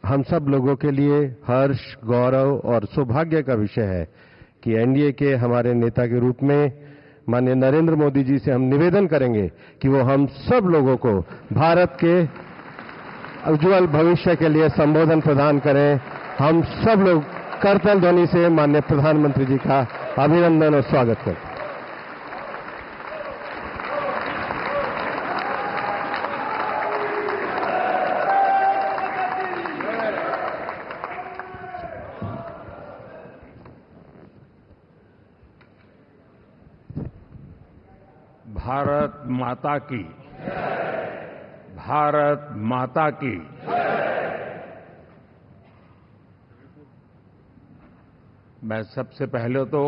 हम सब लोगों के लिए हर्ष, गौरव और सौभाग्य का विषय है कि एनडीए के हमारे नेता के रूप में माननीय नरेंद्र मोदी जी से हम निवेदन करेंगे कि वो हम सब लोगों को भारत के उज्जवल भविष्य के लिए संबोधन प्रदान करें। हम सब लोग करतल ध्वनि से माननीय प्रधानमंत्री जी का अभिनंदन और स्वागत करते हैं। भारत माता की, भारत माता की। मैं सबसे पहले तो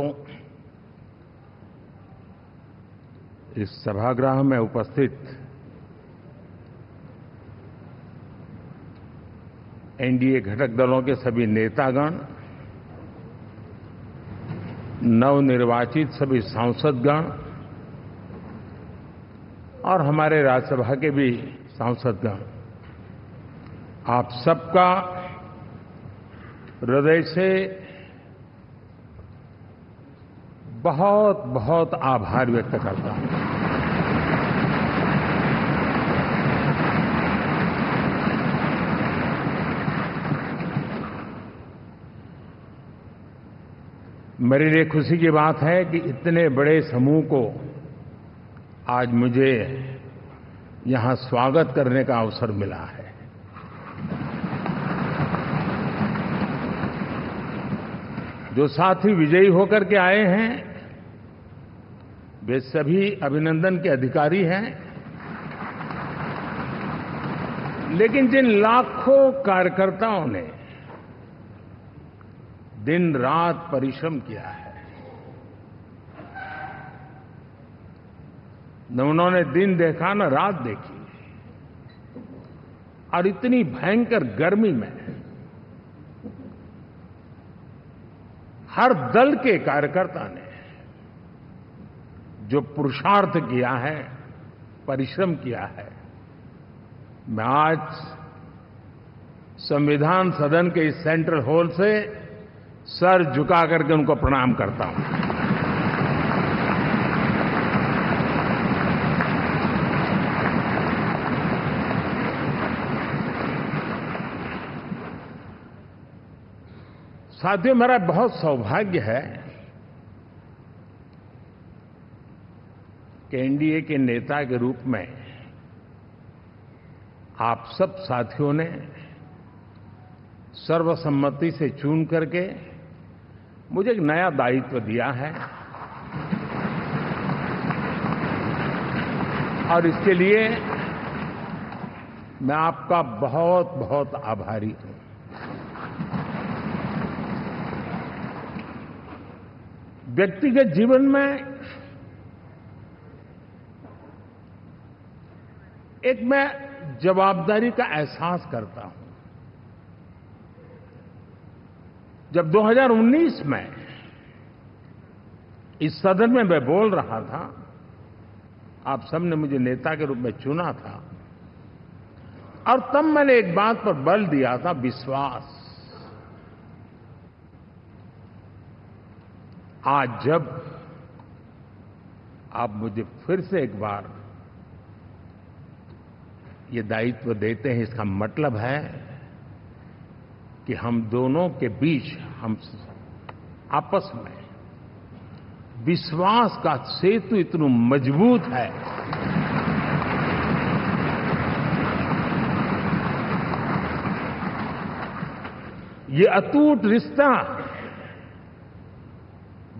इस सभागृह में उपस्थित एनडीए घटक दलों के सभी नेतागण, नवनिर्वाचित सभी सांसदगण और हमारे राज्यसभा के भी सांसदगण, आप सबका हृदय से बहुत बहुत आभार व्यक्त करता हूं। मेरे लिए खुशी की बात है कि इतने बड़े समूह को आज मुझे यहां स्वागत करने का अवसर मिला है। जो साथी विजयी होकर के आए हैं वे सभी अभिनंदन के अधिकारी हैं, लेकिन जिन लाखों कार्यकर्ताओं ने दिन रात परिश्रम किया है, न उन्होंने दिन देखा न रात देखी, और इतनी भयंकर गर्मी में हर दल के कार्यकर्ता ने जो पुरुषार्थ किया है, परिश्रम किया है, मैं आज संविधान सदन के इस सेंट्रल हॉल से सर झुका करके उनको प्रणाम करता हूं। साथियों, मेरा बहुत सौभाग्य है कि एनडीए के नेता के रूप में आप सब साथियों ने सर्वसम्मति से चुन करके मुझे एक नया दायित्व दिया है, और इसके लिए मैं आपका बहुत बहुत आभारी हूं। व्यक्तिगत जीवन में एक मैं जवाबदारी का एहसास करता हूं। जब 2019 में इस सदन में मैं बोल रहा था, आप सबने मुझे नेता के रूप में चुना था, और तब मैंने एक बात पर बल दिया था, विश्वास। आज जब आप मुझे फिर से एक बार ये दायित्व देते हैं, इसका मतलब है कि हम दोनों के बीच, हम आपस में विश्वास का सेतु इतना मजबूत है ये अटूट रिश्ता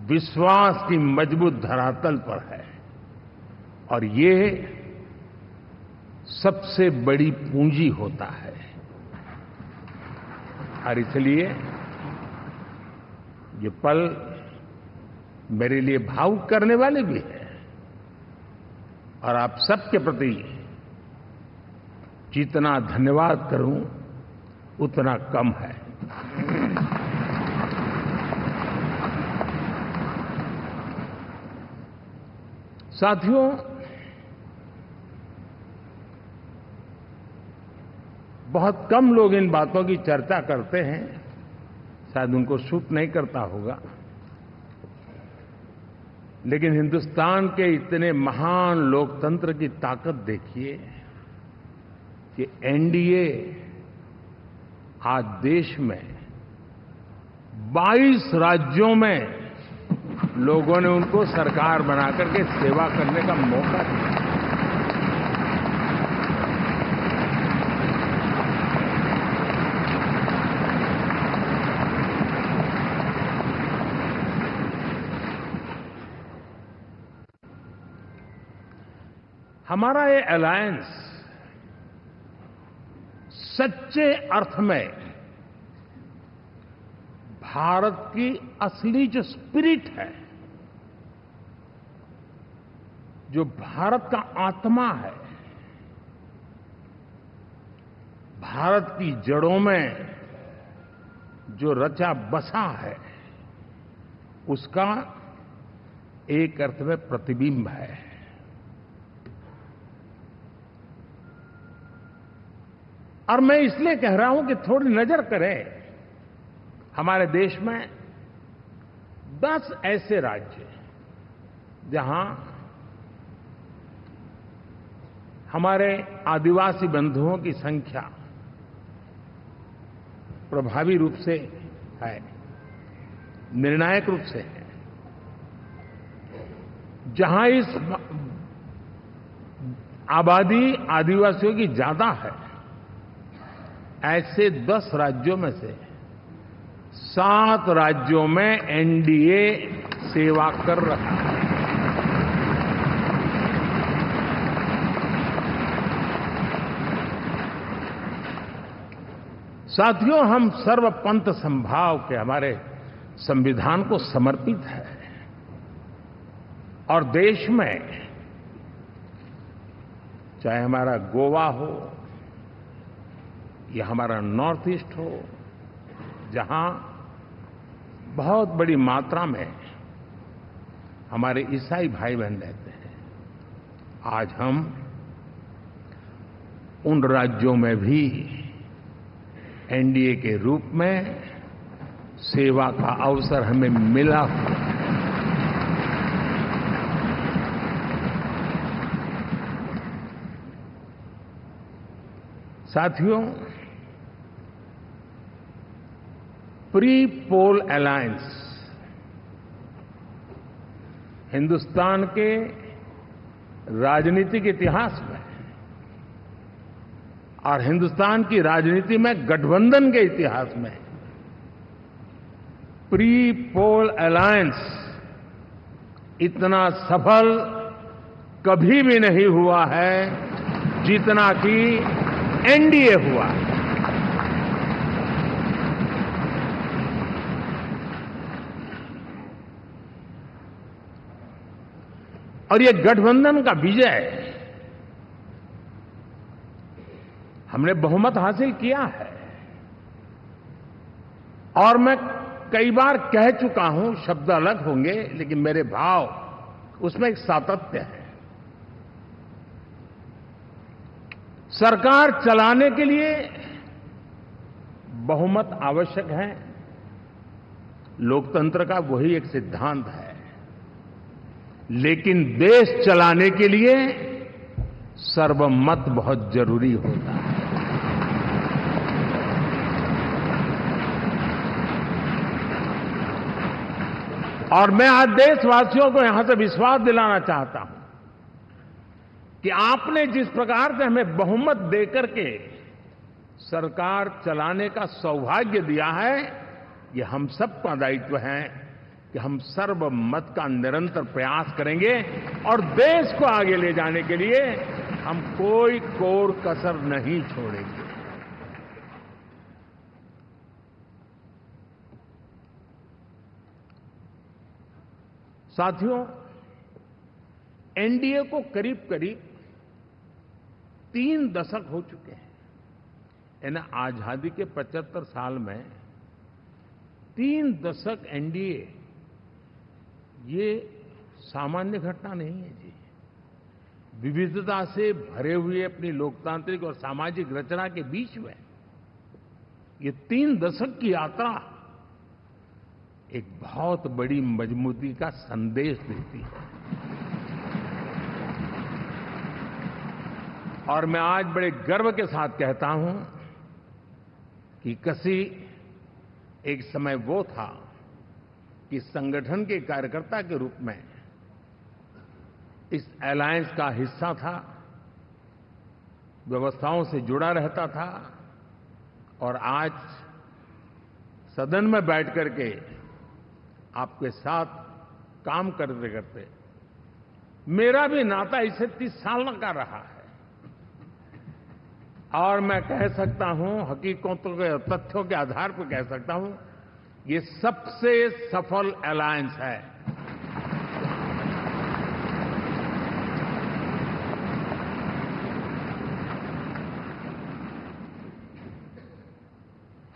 विश्वास की मजबूत धरातल पर है, और ये सबसे बड़ी पूंजी होता है। और इसलिए ये पल मेरे लिए भावुक करने वाले भी हैं, और आप सबके प्रति जितना धन्यवाद करूं उतना कम है। साथियों, बहुत कम लोग इन बातों की चर्चा करते हैं, शायद उनको सूट नहीं करता होगा, लेकिन हिंदुस्तान के इतने महान लोकतंत्र की ताकत देखिए कि एनडीए आज देश में 22 राज्यों में लोगों ने उनको सरकार बना करके सेवा करने का मौका दिया। हमारा ये अलायंस सच्चे अर्थ में भारत की असली जो स्पिरिट है, जो भारत का आत्मा है, भारत की जड़ों में जो रचा बसा है, उसका एक अर्थ में प्रतिबिंब है। और मैं इसलिए कह रहा हूं कि थोड़ी नजर करें, हमारे देश में 10 ऐसे राज्य जहां हमारे आदिवासी बंधुओं की संख्या प्रभावी रूप से है, निर्णायक रूप से है, जहां इस आबादी आदिवासियों की ज्यादा है, ऐसे 10 राज्यों में से 7 राज्यों में एनडीए सेवा कर रहा है। साथियों, हम सर्वपंथ संभाव के हमारे संविधान को समर्पित है और देश में चाहे हमारा गोवा हो या हमारा नॉर्थ ईस्ट हो, जहां बहुत बड़ी मात्रा में हमारे ईसाई भाई बहन रहते हैं, आज हम उन राज्यों में भी एनडीए के रूप में सेवा का अवसर हमें मिला हुआ है। साथियों, प्री पोल अलायंस हिंदुस्तान के राजनीतिक इतिहास में और हिंदुस्तान की राजनीति में गठबंधन के इतिहास में प्री पोल अलायंस इतना सफल कभी भी नहीं हुआ है जितना कि एनडीए हुआ है। और ये गठबंधन का विजय, हमने बहुमत हासिल किया है और मैं कई बार कह चुका हूं, शब्द अलग होंगे लेकिन मेरे भाव उसमें एक सातत्य है। सरकार चलाने के लिए बहुमत आवश्यक है, लोकतंत्र का वही एक सिद्धांत है, लेकिन देश चलाने के लिए सर्वमत बहुत जरूरी होता है। और मैं आज देशवासियों को यहां से विश्वास दिलाना चाहता हूं कि आपने जिस प्रकार से हमें बहुमत देकर के सरकार चलाने का सौभाग्य दिया है, ये हम सबका दायित्व है कि हम सर्वमत का निरंतर प्रयास करेंगे और देश को आगे ले जाने के लिए हम कोई कोर कसर नहीं छोड़ेंगे। साथियों, एनडीए को करीब करीब 3 दशक हो चुके हैं। यानी आजादी के 75 साल में 3 दशक एनडीए, ये सामान्य घटना नहीं है जी। विविधता से भरे हुए अपनी लोकतांत्रिक और सामाजिक रचना के बीच में ये 3 दशक की यात्रा एक बहुत बड़ी मजबूती का संदेश देती है। और मैं आज बड़े गर्व के साथ कहता हूं कि किसी एक समय वो था कि संगठन के कार्यकर्ता के रूप में इस अलायंस का हिस्सा था, व्यवस्थाओं से जुड़ा रहता था, और आज सदन में बैठ करके आपके साथ काम करते करते मेरा भी नाता इससे 30 साल का रहा है। और मैं कह सकता हूं, हकीकतों के तथ्यों के आधार पर कह सकता हूं, ये सबसे सफल अलायंस है।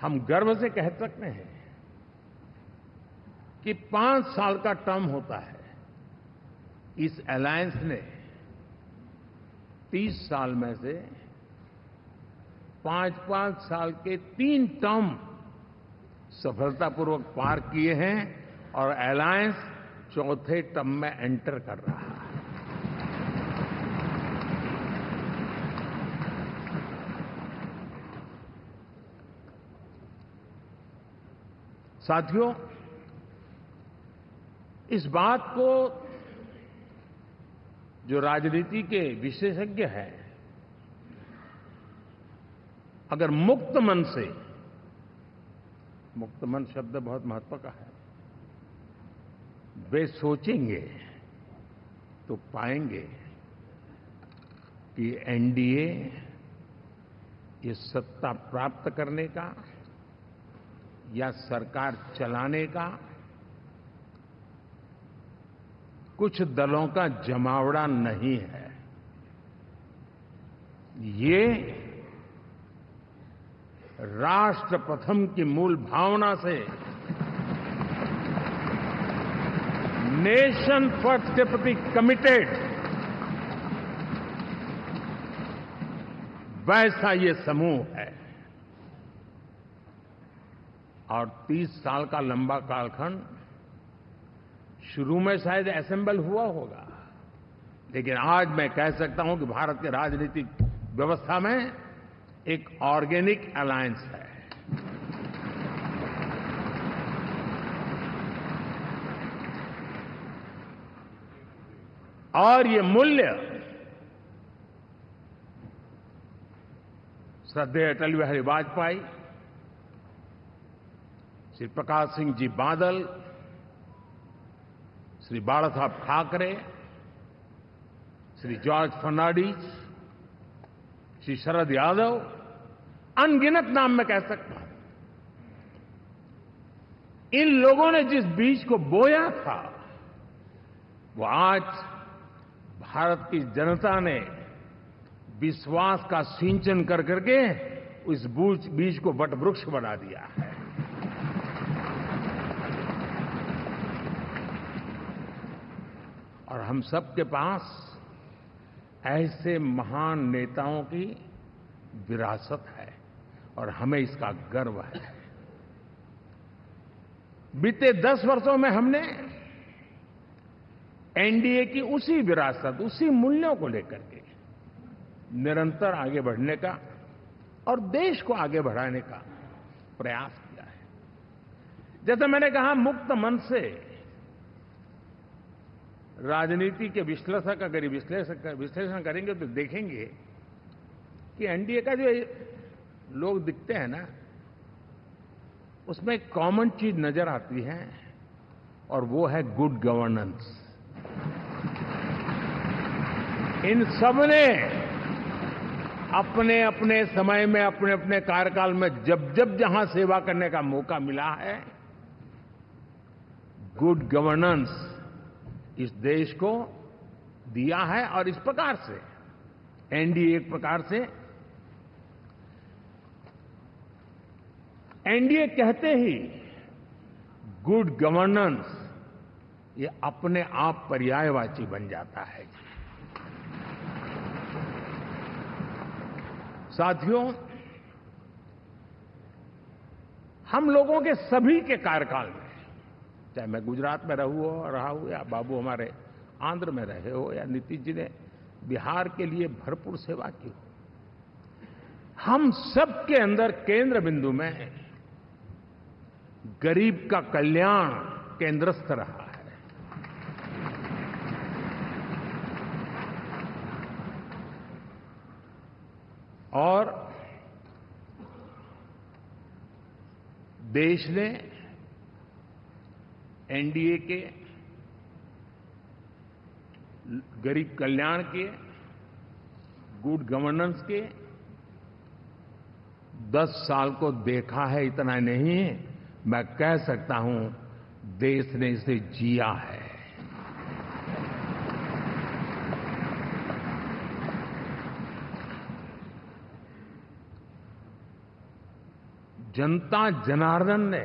हम गर्व से कह सकते हैं कि 5 साल का टर्म होता है। इस अलायंस ने 30 साल में से 5-5 साल के 3 टर्म सफलतापूर्वक पार किए हैं और अलायंस 4थे टर्म में एंटर कर रहा है। साथियों, इस बात को जो राजनीति के विशेषज्ञ हैं, अगर मुक्त मन से, मुक्त मन शब्द बहुत महत्व का है, वे सोचेंगे तो पाएंगे कि एनडीए ये सत्ता प्राप्त करने का या सरकार चलाने का कुछ दलों का जमावड़ा नहीं है। ये राष्ट्र प्रथम की मूल भावना से नेशन फर्स्ट के प्रति कमिटेड वैसा ये समूह है। और 30 साल का लंबा कालखंड शुरू में शायद असेंबल हुआ होगा, लेकिन आज मैं कह सकता हूं कि भारत के राजनीतिक व्यवस्था में एक ऑर्गेनिक अलायंस है। और ये मूल्य श्रद्धेय अटल बिहारी वाजपेयी, श्री प्रकाश सिंह जी बादल, श्री बाला साहब ठाकरे, श्री जॉर्ज फर्नांडिस, श्री शरद यादव, अनगिनत नाम मैं कह सकता हूं। इन लोगों ने जिस बीज को बोया था, वो आज भारत की जनता ने विश्वास का सिंचन कर करके उस बीज को वटवृक्ष बना दिया है। और हम सबके पास ऐसे महान नेताओं की विरासत है और हमें इसका गर्व है। बीते 10 वर्षों में हमने एनडीए की उसी विरासत, उसी मूल्यों को लेकर के निरंतर आगे बढ़ने का और देश को आगे बढ़ाने का प्रयास किया है। जैसे मैंने कहा, मुक्त मन से राजनीति के विश्लेषक अगर विश्लेषण करेंगे तो देखेंगे कि एनडीए का जो लोग दिखते हैं ना, उसमें एक कॉमन चीज नजर आती है और वो है गुड गवर्नेंस। इन सबने अपने अपने समय में, अपने अपने कार्यकाल में जब जब जहां सेवा करने का मौका मिला है, गुड गवर्नेंस इस देश को दिया है। और इस प्रकार से एनडीए एक प्रकार से, एनडीए कहते ही गुड गवर्नेंस ये अपने आप पर्यायवाची बन जाता है। साथियों, हम लोगों के सभी के कार्यकाल में, चाहे मैं गुजरात में रहा हूं या बाबू हमारे आंध्र में रहे हो या नीतीश जी ने बिहार के लिए भरपूर सेवा की हो, हम सबके अंदर केंद्र बिंदु में गरीब का कल्याण केंद्रस्थ रहा है। और देश ने एनडीए के गरीब कल्याण के, गुड गवर्नेंस के 10 साल को देखा है। इतना नहीं, मैं कह सकता हूं देश ने इसे जिया है। जनता जनार्दन ने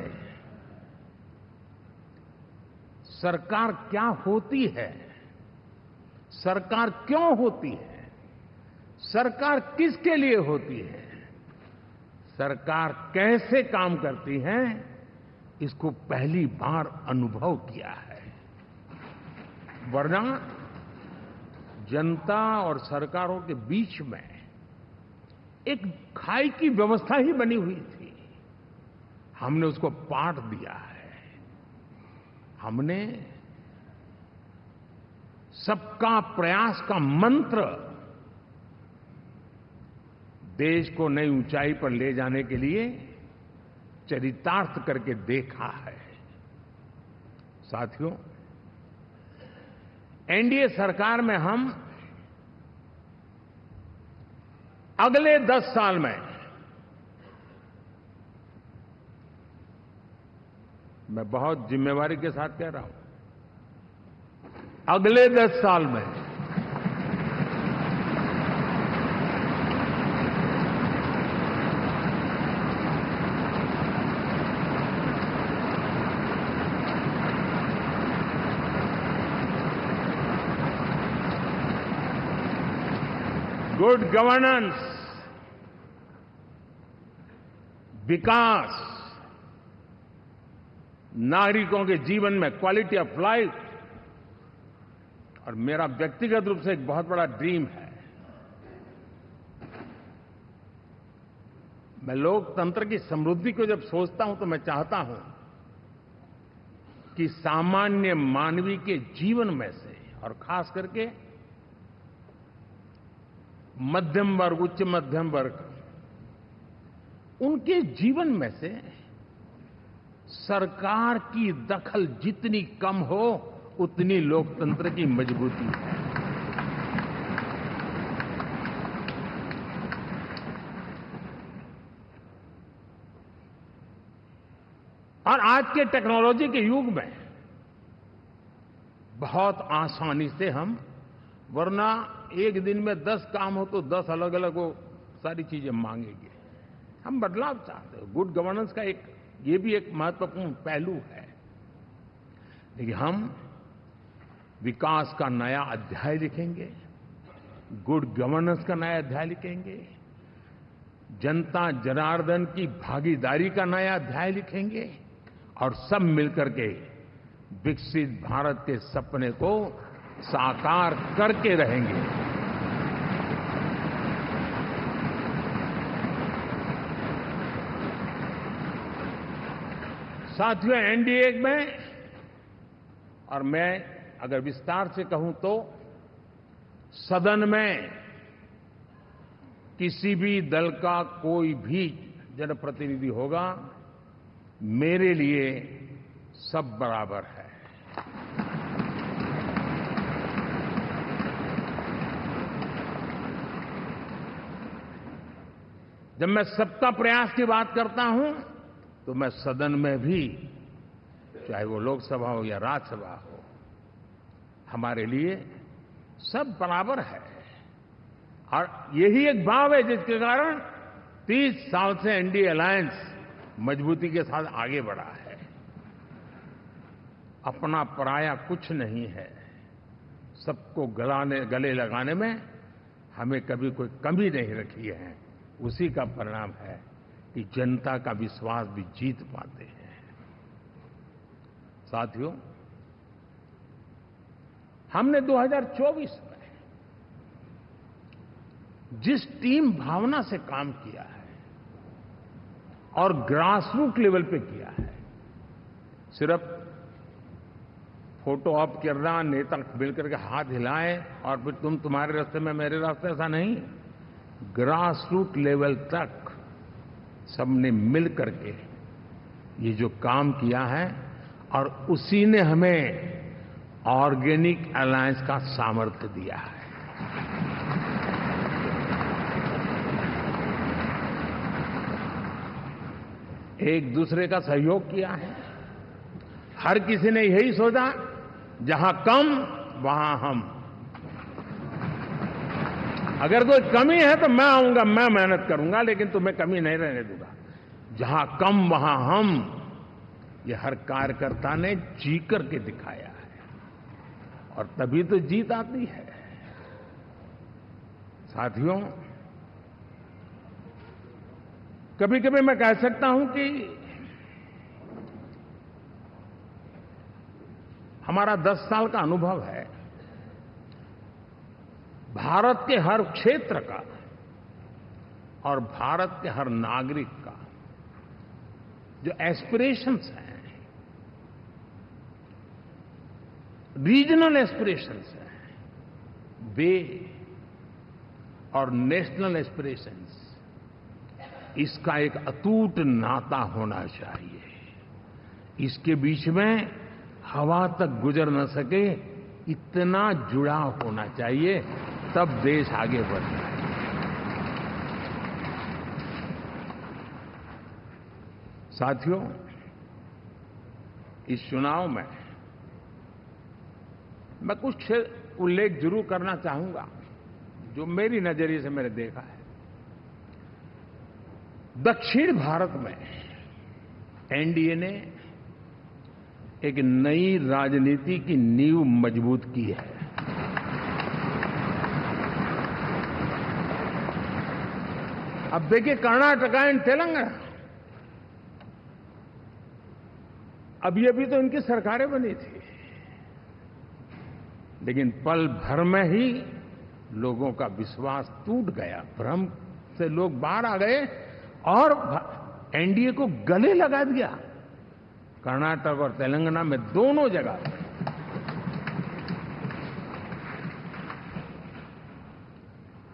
सरकार क्या होती है, सरकार क्यों होती है, सरकार किसके लिए होती है, सरकार कैसे काम करती है, इसको पहली बार अनुभव किया है। वरना जनता और सरकारों के बीच में एक खाई की व्यवस्था ही बनी हुई थी। हमने उसको पाट दिया है। हमने सबका प्रयास का मंत्र देश को नई ऊंचाई पर ले जाने के लिए चरितार्थ करके देखा है। साथियों, एनडीए सरकार में हम अगले 10 साल में, मैं बहुत जिम्मेवारी के साथ कह रहा हूं, अगले 10 साल में गुड गवर्नेंस, विकास, नागरिकों के जीवन में क्वालिटी ऑफ लाइफ, और मेरा व्यक्तिगत रूप से एक बहुत बड़ा ड्रीम है, मैं लोकतंत्र की समृद्धि को जब सोचता हूं तो मैं चाहता हूं कि सामान्य मानवीय के जीवन में से, और खास करके मध्यम वर्ग, उच्च मध्यम वर्ग, उनके जीवन में से सरकार की दखल जितनी कम हो उतनी लोकतंत्र की मजबूती है। और आज के टेक्नोलॉजी के युग में बहुत आसानी से हम, वरना एक दिन में 10 काम हो तो 10 अलग अलग वो सारी चीजें मांगेंगे। हम बदलाव चाहते हैं। गुड गवर्नेंस का ये भी एक महत्वपूर्ण पहलू है। लेकिन हम विकास का नया अध्याय लिखेंगे, गुड गवर्नेंस का नया अध्याय लिखेंगे, जनता जनार्दन की भागीदारी का नया अध्याय लिखेंगे, और सब मिलकर के विकसित भारत के सपने को साकार करके रहेंगे। साथियों, एनडीए में, और मैं अगर विस्तार से कहूं तो सदन में किसी भी दल का कोई भी जनप्रतिनिधि होगा, मेरे लिए सब बराबर है। जब मैं सबका प्रयास की बात करता हूं तो मैं सदन में भी, चाहे वो लोकसभा हो या राज्यसभा हो, हमारे लिए सब बराबर है। और यही एक भाव है जिसके कारण 30 साल से एनडीए अलायंस मजबूती के साथ आगे बढ़ा है। अपना पराया कुछ नहीं है। सबको गले लगाने में हमें कभी कोई कमी नहीं रखी है। उसी का परिणाम है कि जनता का विश्वास भी जीत पाते हैं। साथियों, हमने 2024 में जिस टीम भावना से काम किया है और ग्रासरूट लेवल पे किया है, सिर्फ फोटो ऑप करना, नेता मिलकर के हाथ हिलाएं और फिर तुम्हारे रास्ते में मेरे रास्ते, ऐसा नहीं। ग्रासरूट लेवल तक सबने मिल करके ये जो काम किया है और उसी ने हमें ऑर्गेनिक अलायंस का सामर्थ्य दिया है। एक दूसरे का सहयोग किया है। हर किसी ने यही सोचा, जहां कम वहां हम। अगर कोई कमी है तो मैं आऊंगा, मैं मेहनत करूंगा, लेकिन तुम्हें कमी नहीं रहने दूंगा। जहां कम वहां हम, ये हर कार्यकर्ता ने जी करके दिखाया है और तभी तो जीत आती है। साथियों, कभी कभी मैं कह सकता हूं कि हमारा 10 साल का अनुभव है, भारत के हर क्षेत्र का और भारत के हर नागरिक का जो एस्पिरेशंस हैं, रीजनल एस्पिरेशंस हैं, वे और नेशनल एस्पिरेशंस, इसका एक अटूट नाता होना चाहिए। इसके बीच में हवा तक गुजर न सके, इतना जुड़ाव होना चाहिए, तब देश आगे बढ़ता है। साथियों, इस चुनाव में मैं कुछ उल्लेख जरूर करना चाहूंगा जो मेरी नजरिए से मैंने देखा है। दक्षिण भारत में एनडीए ने एक नई राजनीति की नींव मजबूत की है। अब देखिए, कर्नाटक एंड तेलंगाना, अभी तो इनकी सरकारें बनी थी, लेकिन पल भर में ही लोगों का विश्वास टूट गया, भ्रम से लोग बाहर आ गए और एनडीए को गले लगा दिया। कर्नाटक और तेलंगाना में दोनों जगह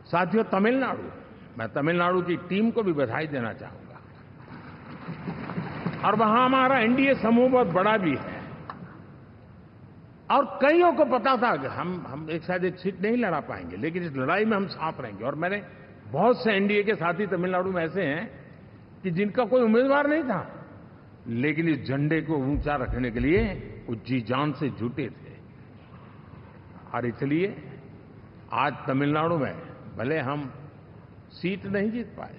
साथियों, तमिलनाडु, मैं तमिलनाडु की टीम को भी बधाई देना चाहूंगा और वहां हमारा एनडीए समूह बहुत बड़ा भी है और कईयों को पता था कि हम एक साथ एक सीट नहीं लड़ा पाएंगे, लेकिन इस लड़ाई में हम साथ रहेंगे। और मैंने बहुत से एनडीए के साथी तमिलनाडु में ऐसे हैं कि जिनका कोई उम्मीदवार नहीं था, लेकिन इस झंडे को ऊंचा रखने के लिए वो जी जान से जुटे थे। और इसलिए आज तमिलनाडु में भले हम सीट नहीं जीत पाए,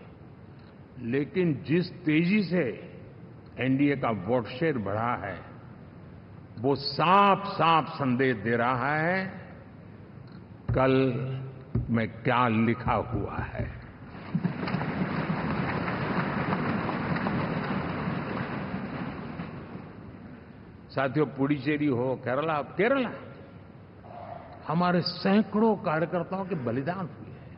लेकिन जिस तेजी से एनडीए का वोट शेयर बढ़ा है, वो साफ साफ संदेश दे रहा है कल में क्या लिखा हुआ है। साथियों, पुडुचेरी हो, केरला, हमारे सैकड़ों कार्यकर्ताओं के बलिदान हुए हैं।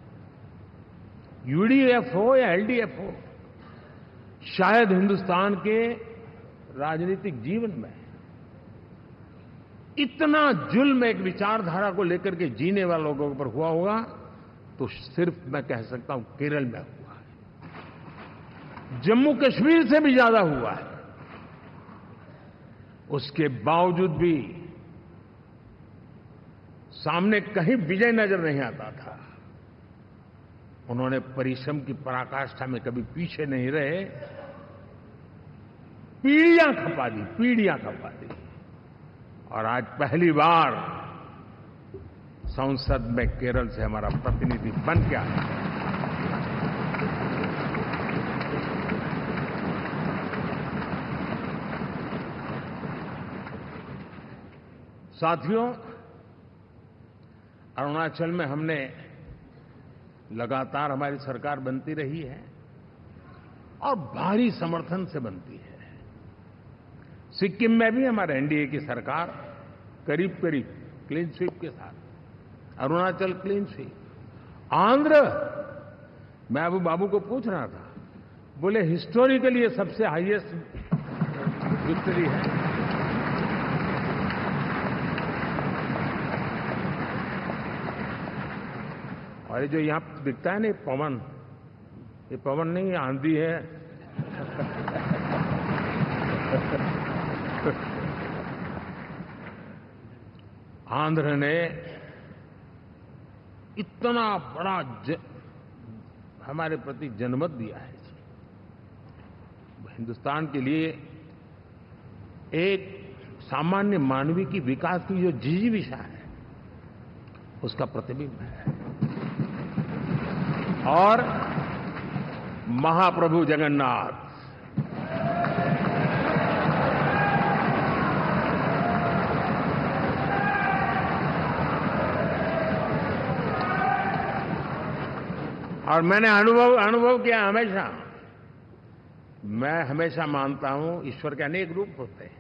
यूडीएफ हो या एलडीएफ हो, शायद हिंदुस्तान के राजनीतिक जीवन में इतना जुल्म एक विचारधारा को लेकर के जीने वाले लोगों पर हुआ होगा तो सिर्फ मैं कह सकता हूं केरल में हुआ है। जम्मू कश्मीर से भी ज्यादा हुआ है। उसके बावजूद भी सामने कहीं विजय नजर नहीं आता था। उन्होंने परिश्रम की पराकाष्ठा में कभी पीछे नहीं रहे, पीढ़ियां खपा दी। और आज पहली बार संसद में केरल से हमारा प्रतिनिधि बन के आया। साथियों, अरुणाचल में हमने लगातार हमारी सरकार बनती रही है और भारी समर्थन से बनती है। सिक्किम में भी हमारे एनडीए की सरकार करीब करीब क्लीन स्वीप के साथ, अरुणाचल क्लीन स्वीप, आंध्र, मैं अबू बाबू को पूछ रहा था, बोले हिस्टोरिकली ये सबसे हाईएस्ट विक्ट्री है। और ये जो यहां दिखता है ना पवन, ये पवन नहीं, ये आंधी है। आंध्र ने इतना बड़ा हमारे प्रति जनमत दिया है। हिंदुस्तान के लिए एक सामान्य मानवीय की विकास की जो जिजीविषा है उसका प्रतिबिंब है। और महाप्रभु जगन्नाथ और मैंने अनुभव किया हमेशा, मैं हमेशा मानता हूं ईश्वर के अनेक रूप होते हैं,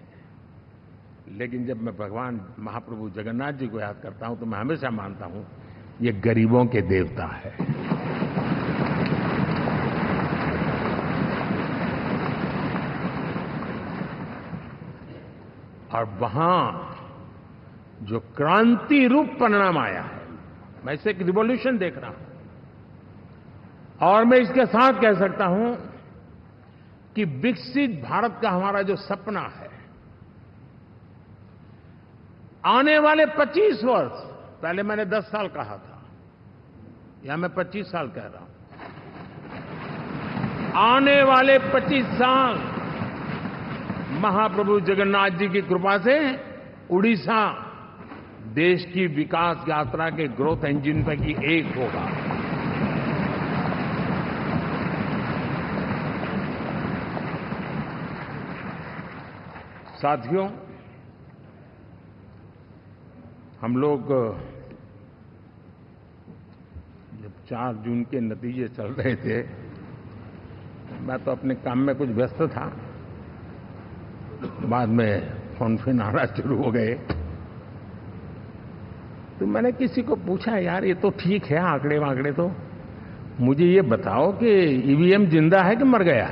लेकिन जब मैं भगवान महाप्रभु जगन्नाथ जी को याद करता हूं तो मैं हमेशा मानता हूं ये गरीबों के देवता है। और वहां जो क्रांति रूप परिणाम आया है, मैं इसे एक रिवॉल्यूशन देख रहा हूं। और मैं इसके साथ कह सकता हूं कि विकसित भारत का हमारा जो सपना है, आने वाले 25 वर्ष, पहले मैंने 10 साल कहा था, यहां मैं 25 साल कह रहा हूं, आने वाले 25 साल महाप्रभु जगन्नाथ जी की कृपा से उड़ीसा देश की विकास यात्रा के ग्रोथ इंजन पैकी एक होगा। साथियों, हम लोग जब 4 जून के नतीजे चल रहे थे, मैं तो अपने काम में कुछ व्यस्त था, बाद में फोन आना शुरू हो गए, तो मैंने किसी को पूछा, यार ये तो ठीक है आंकड़े वांकड़े, तो मुझे ये बताओ कि ईवीएम जिंदा है कि मर गया?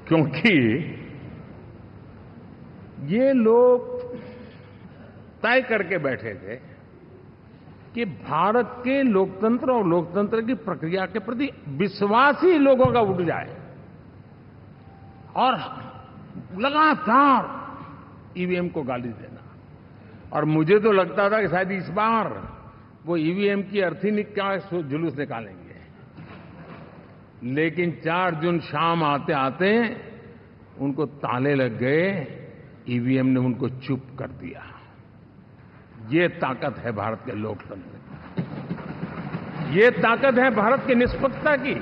क्योंकि ये लोग तय करके बैठे थे कि भारत के लोकतंत्र और लोकतंत्र की प्रक्रिया के प्रति विश्वास ही लोगों का उठ जाए, और लगातार ईवीएम को गाली देना। और मुझे तो लगता था कि शायद इस बार वो ईवीएम की अर्थी का जुलूस निकालेंगे, लेकिन 4 जून शाम आते आते उनको ताले लग गए, ईवीएम ने उनको चुप कर दिया। ये ताकत है भारत के लोकतंत्र की, ये ताकत है भारत की निष्पक्षता की,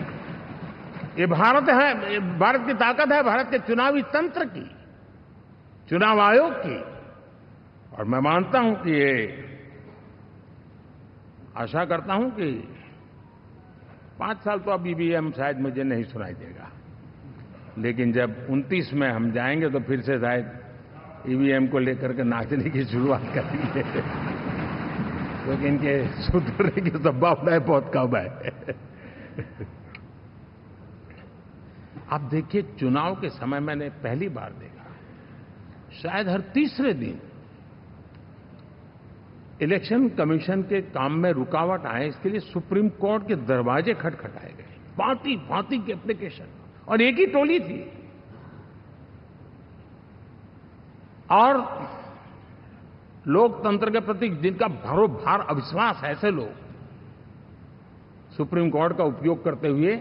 ये भारत की ताकत है भारत के चुनावी तंत्र की, चुनाव आयोग की। और मैं मानता हूं कि ये आशा करता हूं कि 5 साल तो अब ईवीएम शायद मुझे नहीं सुनाई देगा, लेकिन जब 29 में हम जाएंगे तो फिर से शायद ईवीएम को लेकर के नाचने की शुरुआत करेंगे, क्योंकि इनके सुधरने की संभावना बहुत कम है। आप देखिए, चुनाव के समय मैंने पहली बार देखा, शायद हर तीसरे दिन इलेक्शन कमीशन के काम में रुकावट आए, इसके लिए सुप्रीम कोर्ट के दरवाजे खटखटाए गए, भांति भांति के एप्लीकेशन, और एक ही टोली थी। और लोकतंत्र के प्रति जिनका भरोभार अविश्वास है, ऐसे लोग सुप्रीम कोर्ट का उपयोग करते हुए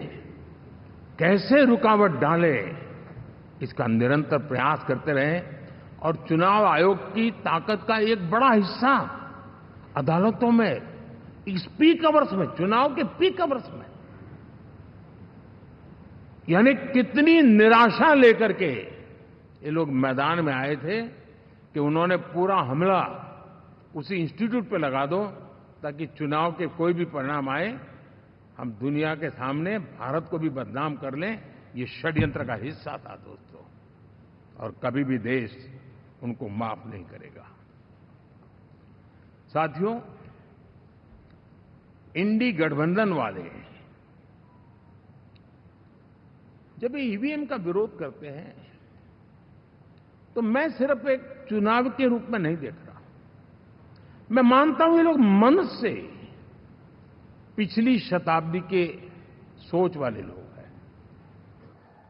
कैसे रुकावट डाले, इसका निरंतर प्रयास करते रहे। और चुनाव आयोग की ताकत का एक बड़ा हिस्सा अदालतों में, इस पीक अवर्स में, चुनाव के पीक अवर्स में, यानी कितनी निराशा लेकर के ये लोग मैदान में आए थे कि उन्होंने पूरा हमला उसी इंस्टीट्यूट पे लगा दो ताकि चुनाव के कोई भी परिणाम आए हम दुनिया के सामने भारत को भी बदनाम कर लें। ये षड्यंत्र का हिस्सा था दोस्तों, और कभी भी देश उनको माफ नहीं करेगा। साथियों, इंडी गठबंधन वाले जब ईवीएम का विरोध करते हैं तो मैं सिर्फ एक चुनाव के रूप में नहीं देख रहा। मैं मानता हूं ये लोग मन से पिछली शताब्दी के सोच वाले लोग हैं।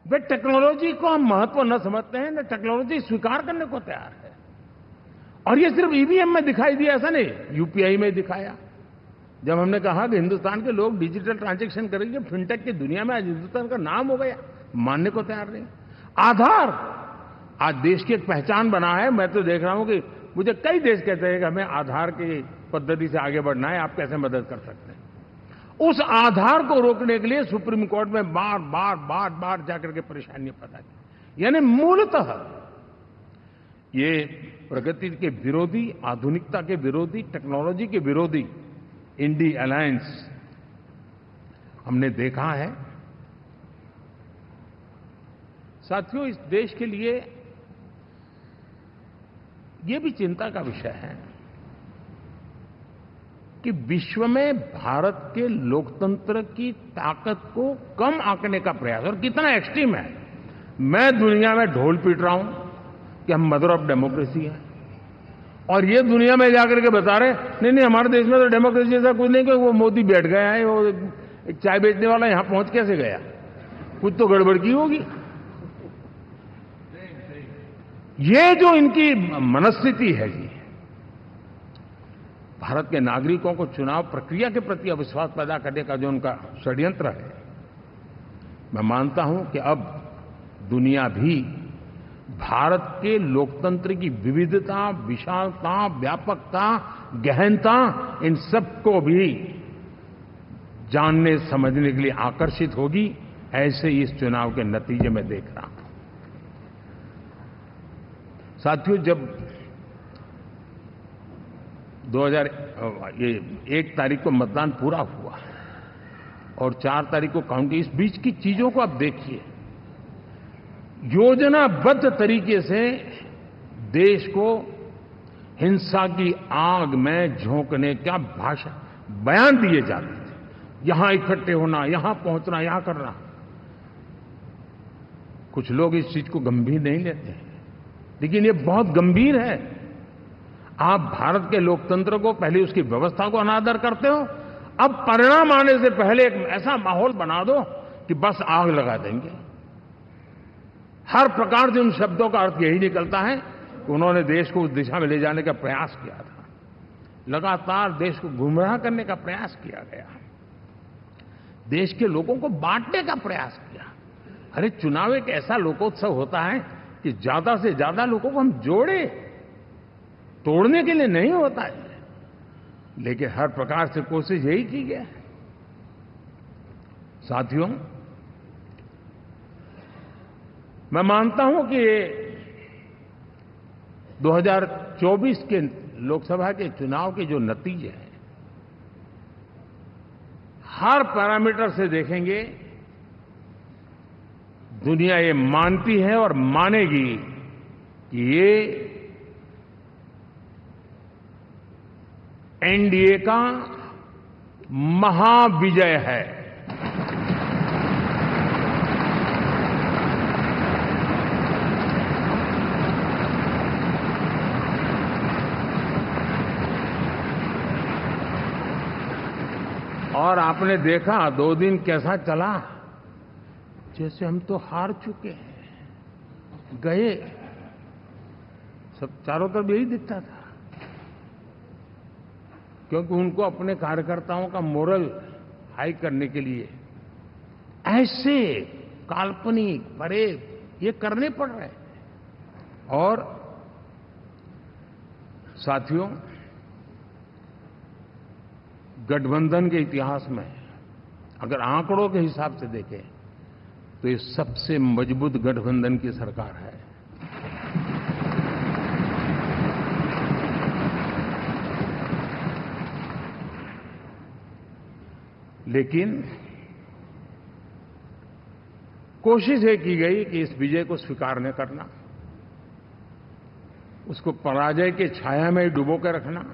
वे टेक्नोलॉजी को हम महत्व न समझते हैं, न टेक्नोलॉजी स्वीकार करने को तैयार है। और ये सिर्फ ईवीएम में दिखाई दिया ऐसा नहीं, यूपीआई में दिखाया। जब हमने कहा कि हिंदुस्तान के लोग डिजिटल ट्रांजैक्शन करेंगे, फिनटेक की दुनिया में आज हिंदुस्तान का नाम हो गया, मानने को तैयार नहीं। आधार आज देश की एक पहचान बना है। मैं तो देख रहा हूं कि मुझे कई देश कहते हैं कि हमें आधार की पद्धति से आगे बढ़ना है, आप कैसे मदद कर सकते हैं। उस आधार को रोकने के लिए सुप्रीम कोर्ट में बार बार जाकर के परेशानियां पैदा की। यानी मूलतः ये प्रगति के विरोधी, आधुनिकता के विरोधी, टेक्नोलॉजी के विरोधी इंडी अलायंस हमने देखा है। साथियों, इस देश के लिए ये भी चिंता का विषय है कि विश्व में भारत के लोकतंत्र की ताकत को कम आंकने का प्रयास, और कितना एक्सट्रीम है। मैं दुनिया में ढोल पीट रहा हूं कि हम मदर ऑफ डेमोक्रेसी है, और ये दुनिया में जाकर के बता रहे नहीं हमारे देश में तो डेमोक्रेसी जैसा कुछ नहीं, कि वो मोदी बैठ गया है, वो एक चाय बेचने वाला यहां पहुंच कैसे गया, कुछ तो गड़बड़ की होगी। ये जो इनकी मनस्थिति है जी, भारत के नागरिकों को चुनाव प्रक्रिया के प्रति अविश्वास पैदा करने का जो उनका षड्यंत्र है, मैं मानता हूं कि अब दुनिया भी भारत के लोकतंत्र की विविधता, विशालता, व्यापकता, गहनता, इन सबको भी जानने समझने के लिए आकर्षित होगी। ऐसे ही इस चुनाव के नतीजे में देख रहा हूं। साथियों, जब 1 तारीख को मतदान पूरा हुआ और 4 तारीख को काउंटिंग, इस बीच की चीजों को आप देखिए। योजनाबद्ध तरीके से देश को हिंसा की आग में झोंकने का बयान दिए जाते थे। यहां इकट्ठे होना, यहां पहुंचना, यहां करना। कुछ लोग इस चीज को गंभीर नहीं लेते हैं, लेकिन ये बहुत गंभीर है। आप भारत के लोकतंत्र को, पहले उसकी व्यवस्था को अनादर करते हो, अब परिणाम आने से पहले एक ऐसा माहौल बना दो कि बस आग लगा देंगे। हर प्रकार से उन शब्दों का अर्थ यही निकलता है कि उन्होंने देश को उस दिशा में ले जाने का प्रयास किया था। लगातार देश को गुमराह करने का प्रयास किया गया, देश के लोगों को बांटने का प्रयास किया। अरे, चुनाव एक ऐसा लोकोत्सव होता है कि ज्यादा से ज्यादा लोगों को हम जोड़े, तोड़ने के लिए नहीं होता है। लेकिन हर प्रकार से कोशिश यही की गई। साथियों, मैं मानता हूं कि 2024 के लोकसभा के चुनाव के जो नतीजे हैं, हर पैरामीटर से देखेंगे, दुनिया ये मानती है और मानेगी कि ये एनडीए का महाविजय है। और आपने देखा 2 दिन कैसा चला, जैसे हम तो हार चुके हैं, गए। सब चारों तरफ यही दिखता था, क्योंकि उनको अपने कार्यकर्ताओं का मोरल हाई करने के लिए ऐसे काल्पनिक परेड ये करने पड़ रहे हैं। और साथियों, गठबंधन के इतिहास में अगर आंकड़ों के हिसाब से देखें तो ये सबसे मजबूत गठबंधन की सरकार है। लेकिन कोशिश ये की गई कि इस विजय को स्वीकार न करना, उसको पराजय के छाया में डुबो कर रखना,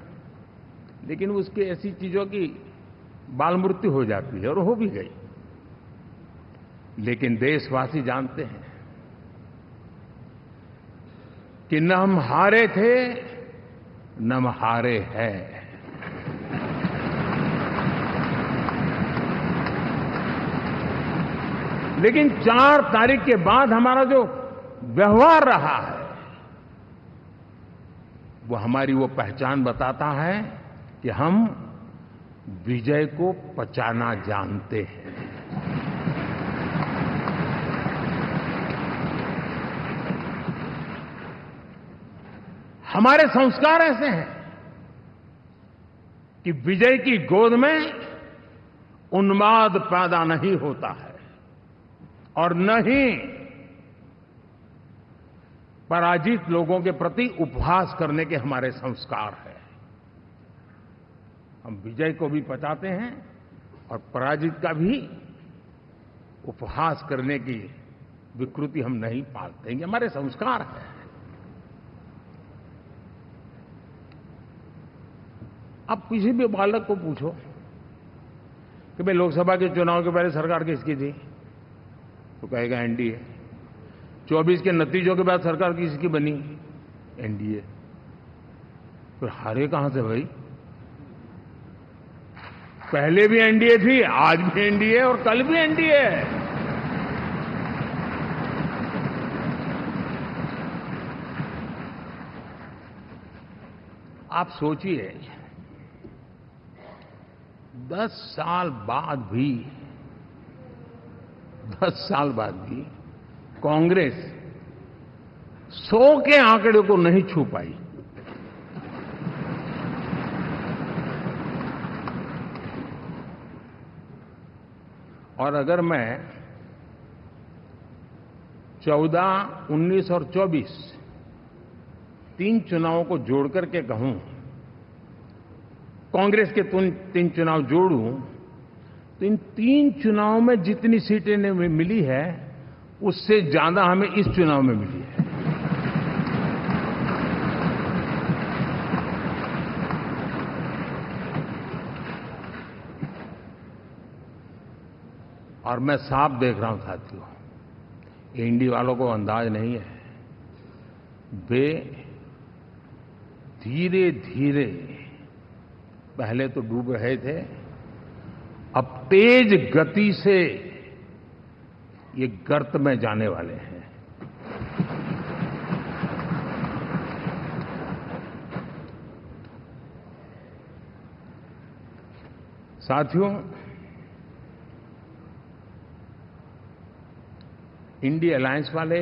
लेकिन उसकी ऐसी चीजों की बाल मृत्यु हो जाती है और हो भी गई। लेकिन देशवासी जानते हैं कि न हम हारे थे न हम हारे हैं। लेकिन 4 तारीख के बाद हमारा जो व्यवहार रहा है वो हमारी वो पहचान बताता है कि हम विजय को पचाना जानते हैं। हमारे संस्कार ऐसे हैं कि विजय की गोद में उन्माद पैदा नहीं होता है और न ही पराजित लोगों के प्रति उपहास करने के हमारे संस्कार हैं। हम विजय को भी पचाते हैं और पराजित का भी उपहास करने की विकृति हम नहीं पालते। ये हमारे संस्कार हैं। अब किसी भी बालक को पूछो कि भाई लोकसभा के चुनाव के पहले सरकार किसकी थी, तो कहेगा एनडीए। 24 के नतीजों के बाद सरकार किसकी बनी, एनडीए। फिर हारे कहां से भाई? पहले भी एनडीए थी, आज भी एनडीए और कल भी एनडीए है। आप सोचिए 10 साल बाद भी कांग्रेस 100 के आंकड़े को नहीं छू पाई। और अगर मैं 14, 19 और 24 3 चुनावों को जोड़ करके कहूं, कांग्रेस के 3 चुनाव जोड़ूं, तो इन 3 चुनावों में जितनी सीटें मिली है उससे ज्यादा हमें इस चुनाव में मिली है। और मैं साफ देख रहा हूं साथियों, एनडीए वालों को अंदाज नहीं है। वे धीरे धीरे पहले तो डूब रहे थे, अब तेज गति से ये गर्त में जाने वाले हैं। साथियों, इंडिया अलायंस वाले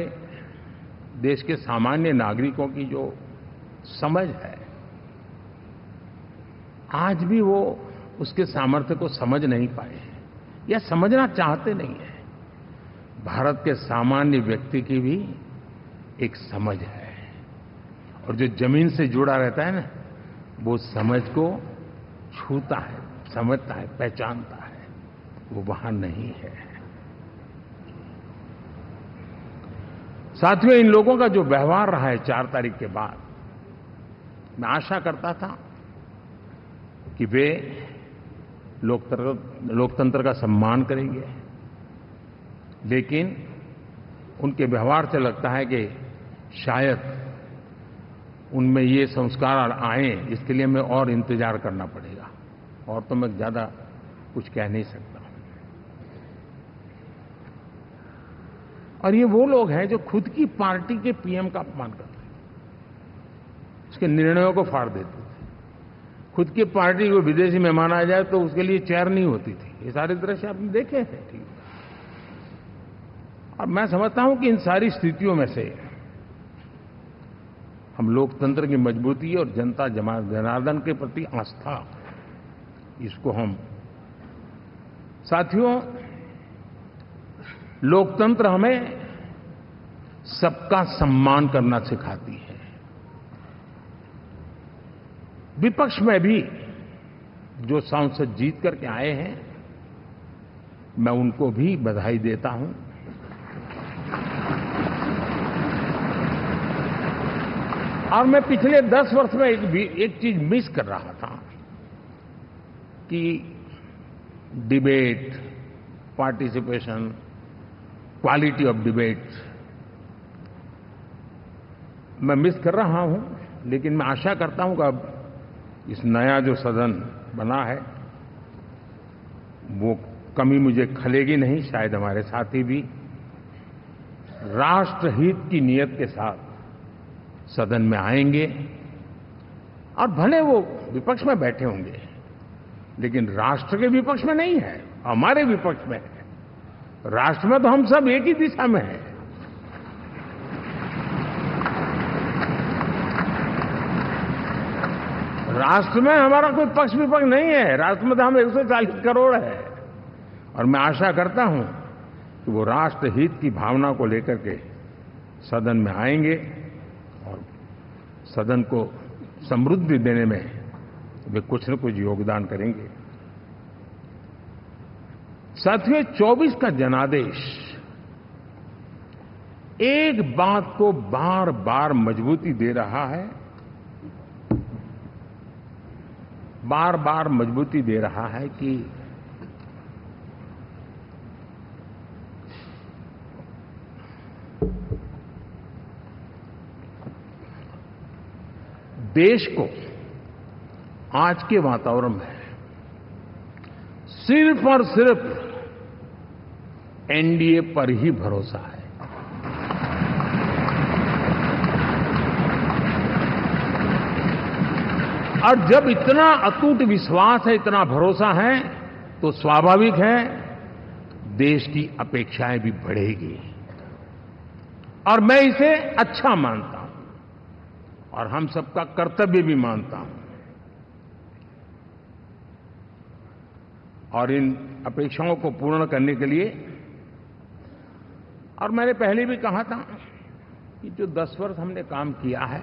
देश के सामान्य नागरिकों की जो समझ है, आज भी वो उसके सामर्थ्य को समझ नहीं पाए हैं या समझना चाहते नहीं है। भारत के सामान्य व्यक्ति की भी एक समझ है, और जो जमीन से जुड़ा रहता है ना, वो समझ को छूता है, समझता है, पहचानता है। वो वहां नहीं है। साथियों, इन लोगों का जो व्यवहार रहा है 4 तारीख के बाद, मैं आशा करता था कि वे लोकतंत्र का सम्मान करेंगे, लेकिन उनके व्यवहार से लगता है कि शायद उनमें ये संस्कार आए, इसके लिए हमें और इंतजार करना पड़ेगा। और तो मैं ज्यादा कुछ कह नहीं सकता। और ये वो लोग हैं जो खुद की पार्टी के पीएम का अपमान करते हैं, उसके निर्णयों को फाड़ देते थे। खुद की पार्टी को विदेशी मेहमान आ जाए तो उसके लिए चेयर नहीं होती थी। ये सारे दृश्य आपने देखे हैं। ठीक, और मैं समझता हूं कि इन सारी स्थितियों में से हम लोकतंत्र की मजबूती और जनता जनार्दन के प्रति आस्था, इसको हम, साथियों, लोकतंत्र हमें सबका सम्मान करना सिखाती है। विपक्ष में भी जो सांसद जीत करके आए हैं, मैं उनको भी बधाई देता हूं। और मैं पिछले 10 वर्ष में एक चीज मिस कर रहा था कि debate, participation, quality of debate मैं मिस कर रहा हूं। लेकिन मैं आशा करता हूं कि अब इस नया जो सदन बना है वो कमी मुझे खलेगी नहीं। शायद हमारे साथी भी राष्ट्रहित की नीयत के साथ सदन में आएंगे और भले वो विपक्ष में बैठे होंगे लेकिन राष्ट्र के विपक्ष में नहीं है, हमारे विपक्ष में है। राष्ट्र में तो हम सब एक ही दिशा में हैं। राष्ट्र में हमारा कोई पक्ष विपक्ष नहीं है। राष्ट्र में तो हम 140 करोड़ है। और मैं आशा करता हूं कि वो राष्ट्र हित की भावना को लेकर के सदन में आएंगे और सदन को समृद्धि देने में वे कुछ न कुछ योगदान करेंगे। साथियों, 24 का जनादेश एक बात को बार बार मजबूती दे रहा है, बार बार मजबूती दे रहा है कि देश को आज के वातावरण में सिर्फ और सिर्फ एनडीए पर ही भरोसा है। और जब इतना अटूट विश्वास है, इतना भरोसा है, तो स्वाभाविक है देश की अपेक्षाएं भी बढ़ेगी। और मैं इसे अच्छा मानता हूं और हम सबका कर्तव्य भी मानता हूं। और इन अपेक्षाओं को पूर्ण करने के लिए, और मैंने पहले भी कहा था कि जो 10 वर्ष हमने काम किया है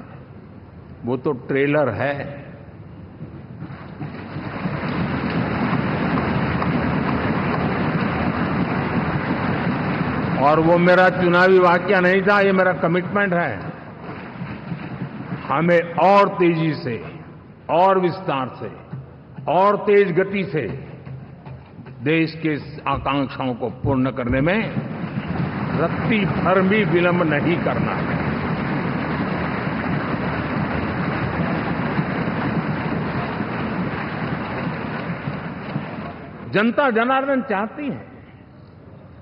वो तो ट्रेलर है। और वो मेरा चुनावी वाक्य नहीं था, ये मेरा कमिटमेंट है। हमें और तेजी से, और विस्तार से, और तेज गति से देश के आकांक्षाओं को पूर्ण करने में रत्ती भर भी विलंब नहीं करना है। जनता जनार्दन चाहती है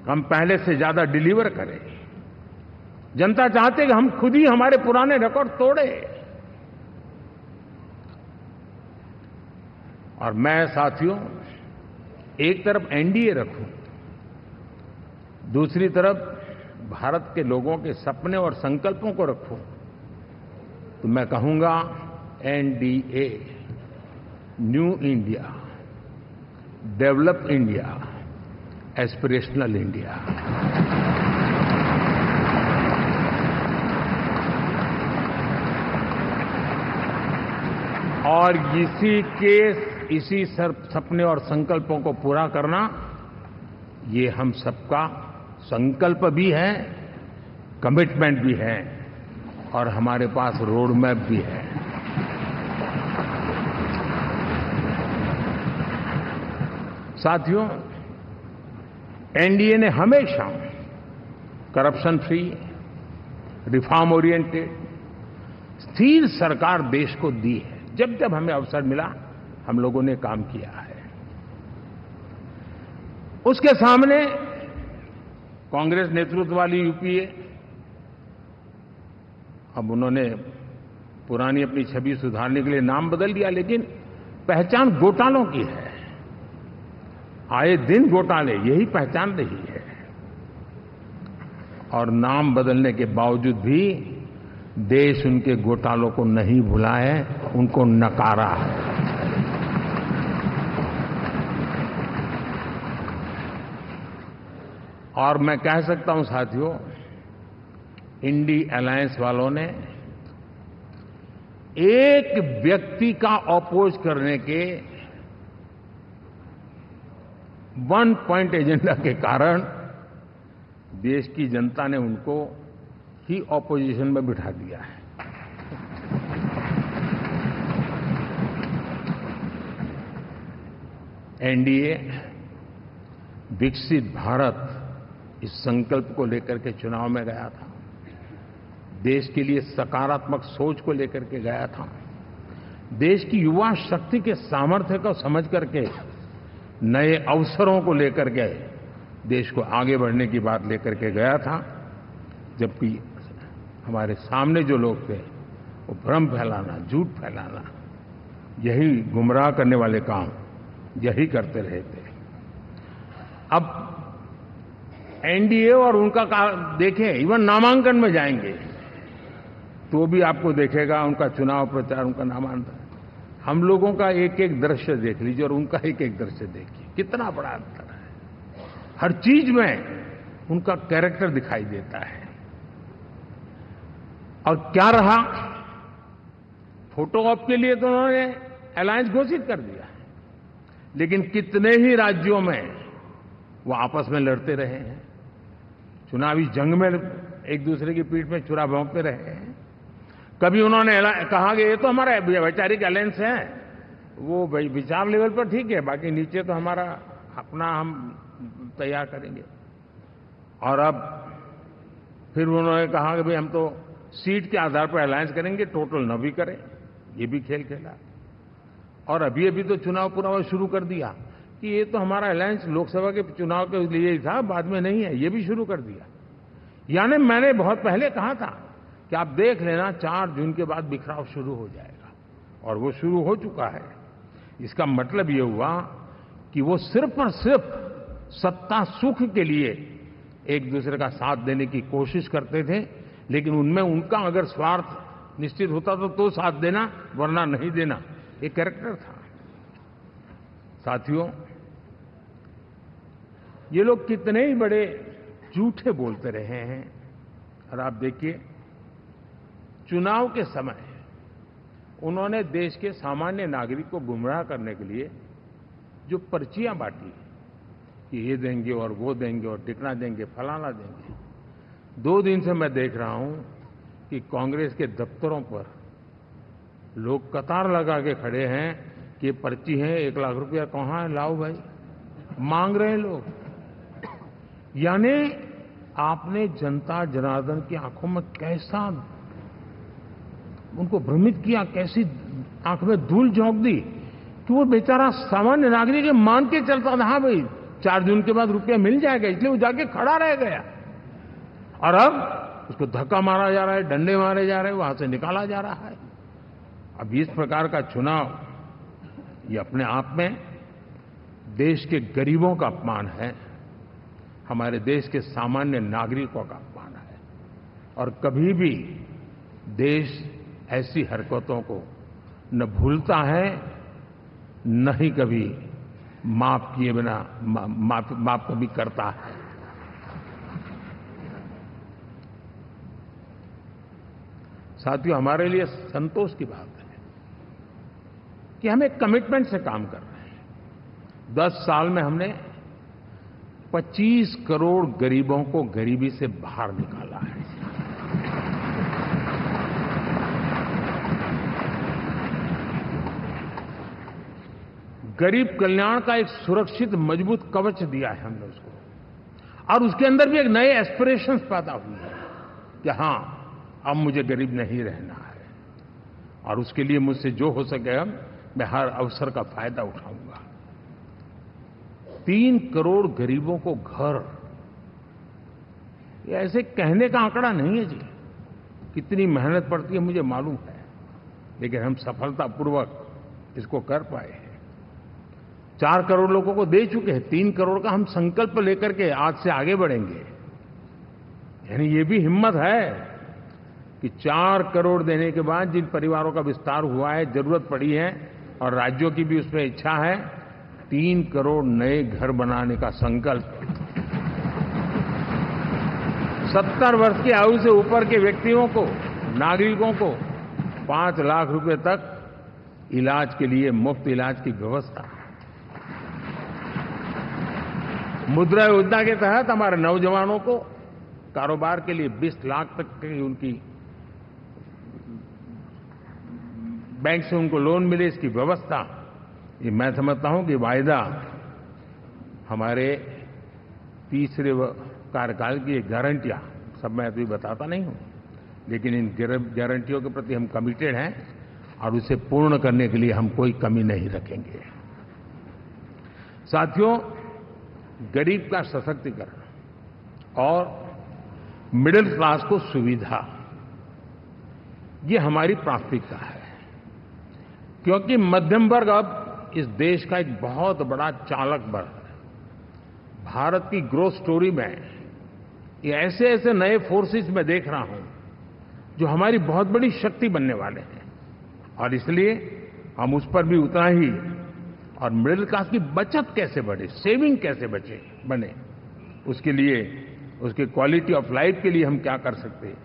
हम पहले से ज्यादा डिलीवर करें। जनता चाहती है कि हम खुद ही हमारे पुराने रिकॉर्ड तोड़े। और मैं साथियों एक तरफ एनडीए रखूं, दूसरी तरफ भारत के लोगों के सपने और संकल्पों को रखूं, तो मैं कहूंगा NDA, new India, develop India, aspirational India. और इसी सपने और संकल्पों को पूरा करना ये हम सबका संकल्प भी है, कमिटमेंट भी है और हमारे पास रोड मैप भी है। साथियों, एनडीए ने हमेशा करप्शन फ्री, रिफॉर्म ओरिएंटेड, स्थिर सरकार देश को दी है। जब जब हमें अवसर मिला हम लोगों ने काम किया है। उसके सामने कांग्रेस नेतृत्व वाली यूपीए, अब उन्होंने पुरानी अपनी छवि सुधारने के लिए नाम बदल दिया, लेकिन पहचान घोटालों की है। आए दिन घोटाले, यही पहचान रही है। और नाम बदलने के बावजूद भी देश उनके घोटालों को नहीं भुला है, उनको नकारा है। और मैं कह सकता हूं साथियों, इंडी अलायंस वालों ने एक व्यक्ति का अपोज करने के वन पॉइंट एजेंडा के कारण देश की जनता ने उनको ही ऑपोजिशन में बिठा दिया है। एनडीए विकसित भारत इस संकल्प को लेकर के चुनाव में गया था, देश के लिए सकारात्मक सोच को लेकर के गया था, देश की युवा शक्ति के सामर्थ्य को समझ करके नए अवसरों को लेकर के देश को आगे बढ़ने की बात लेकर के गया था। जबकि हमारे सामने जो लोग थे वो भ्रम फैलाना, झूठ फैलाना, यही गुमराह करने वाले काम यही करते रहे थे। अब एनडीए और उनका देखें, इवन नामांकन में जाएंगे तो भी आपको देखेगा उनका चुनाव प्रचार, उनका नामांकन, हम लोगों का एक एक दृश्य देख लीजिए और उनका एक एक दृश्य देखिए, कितना बड़ा अंतर है। हर चीज में उनका कैरेक्टर दिखाई देता है। और क्या रहा, फोटो ऑप के लिए तो उन्होंने अलायंस घोषित कर दिया, लेकिन कितने ही राज्यों में वो आपस में लड़ते रहे हैं, चुनावी जंग में एक दूसरे की पीठ में छुरा भोंकते रहे हैं। कभी उन्होंने कहा कि ये तो हमारा वैचारिक अलायंस है, वो विचार लेवल पर ठीक है, बाकी नीचे तो हमारा अपना हम तैयार करेंगे। और अब फिर उन्होंने कहा कि भाई हम तो सीट के आधार पर अलायंस करेंगे, टोटल न भी करें, ये भी खेल खेला। और अभी अभी तो चुनाव पूरा शुरू कर दिया कि ये तो हमारा अलायंस लोकसभा के चुनाव के लिए ही था, बाद में नहीं है, ये भी शुरू कर दिया। यानी मैंने बहुत पहले कहा था कि आप देख लेना 4 जून के बाद बिखराव शुरू हो जाएगा, और वो शुरू हो चुका है। इसका मतलब ये हुआ कि वो सिर्फ और सिर्फ सत्ता सुख के लिए एक दूसरे का साथ देने की कोशिश करते थे, लेकिन उनमें उनका अगर स्वार्थ निश्चित होता तो साथ देना, वरना नहीं देना, ये कैरेक्टर था। साथियों, ये लोग कितने ही बड़े झूठे बोलते रहे हैं। और आप देखिए, चुनाव के समय उन्होंने देश के सामान्य नागरिक को गुमराह करने के लिए जो पर्चियां बांटी कि ये देंगे और वो देंगे और टिकना देंगे, फलाना देंगे, 2 दिन से मैं देख रहा हूं कि कांग्रेस के दफ्तरों पर लोग कतार लगा के खड़े हैं कि पर्ची है, 1 लाख रुपया कहां है, लाओ भाई, मांग रहे हैं लोग। यानी आपने जनता जनार्दन की आंखों में कैसा उनको भ्रमित किया, कैसी आंख में धूल झोंक दी कि वो बेचारा सामान्य नागरिक मान के चलता था, हाँ भाई 4 जून के बाद रुपया मिल जाएगा, इसलिए वो जाके खड़ा रह गया। और अब उसको धक्का मारा जा रहा है, डंडे मारे जा रहे हैं, वहां से निकाला जा रहा है। अब इस प्रकार का चुनाव, ये अपने आप में देश के गरीबों का अपमान है, हमारे देश के सामान्य नागरिकों का अपमान है। और कभी भी देश ऐसी हरकतों को न भूलता है, न ही कभी माफ किए बिना माफ कभी करता है। साथियों, हमारे लिए संतोष की बात है कि हम एक कमिटमेंट से काम कर रहे हैं। 10 साल में हमने 25 करोड़ गरीबों को गरीबी से बाहर निकाला है। गरीब कल्याण का एक सुरक्षित मजबूत कवच दिया है हमने उसको, और उसके अंदर भी एक नए एस्पिरेशंस पैदा हुए हैं कि हां, अब मुझे गरीब नहीं रहना है, और उसके लिए मुझसे जो हो सके मैं हर अवसर का फायदा उठाऊंगा। 3 करोड़ गरीबों को घर, ये ऐसे कहने का आंकड़ा नहीं है जी, कितनी मेहनत पड़ती है मुझे मालूम है, लेकिन हम सफलतापूर्वक इसको कर पाए हैं। 4 करोड़ लोगों को दे चुके हैं, 3 करोड़ का हम संकल्प लेकर के आज से आगे बढ़ेंगे। यानी ये भी हिम्मत है कि 4 करोड़ देने के बाद जिन परिवारों का विस्तार हुआ है, जरूरत पड़ी है, और राज्यों की भी उसमें इच्छा है, 3 करोड़ नए घर बनाने का संकल्प। 70 वर्ष की आयु से ऊपर के व्यक्तियों को, नागरिकों को 5 लाख रुपए तक इलाज के लिए मुफ्त इलाज की व्यवस्था। मुद्रा योजना के तहत हमारे नौजवानों को कारोबार के लिए 20 लाख तक की उनकी बैंक से उनको लोन मिले, इसकी व्यवस्था, ये मैं समझता हूं कि वायदा हमारे तीसरे कार्यकाल की गारंटियां, सब मैं अभी बताता नहीं हूं, लेकिन इन गारंटियों के प्रति हम कमिटेड हैं और उसे पूर्ण करने के लिए हम कोई कमी नहीं रखेंगे। साथियों, गरीब का सशक्तिकरण और मिडिल क्लास को सुविधा, ये हमारी प्राथमिकता है, क्योंकि मध्यम वर्ग अब इस देश का एक बहुत बड़ा चालक बल है। भारत की ग्रोथ स्टोरी में ये ऐसे ऐसे नए फोर्सेस मैं देख रहा हूं जो हमारी बहुत बड़ी शक्ति बनने वाले हैं, और इसलिए हम उस पर भी उतना ही, और मिडिल क्लास की बचत कैसे बढ़े, सेविंग कैसे बने, उसके लिए, उसके क्वालिटी ऑफ लाइफ के लिए हम क्या कर सकते हैं,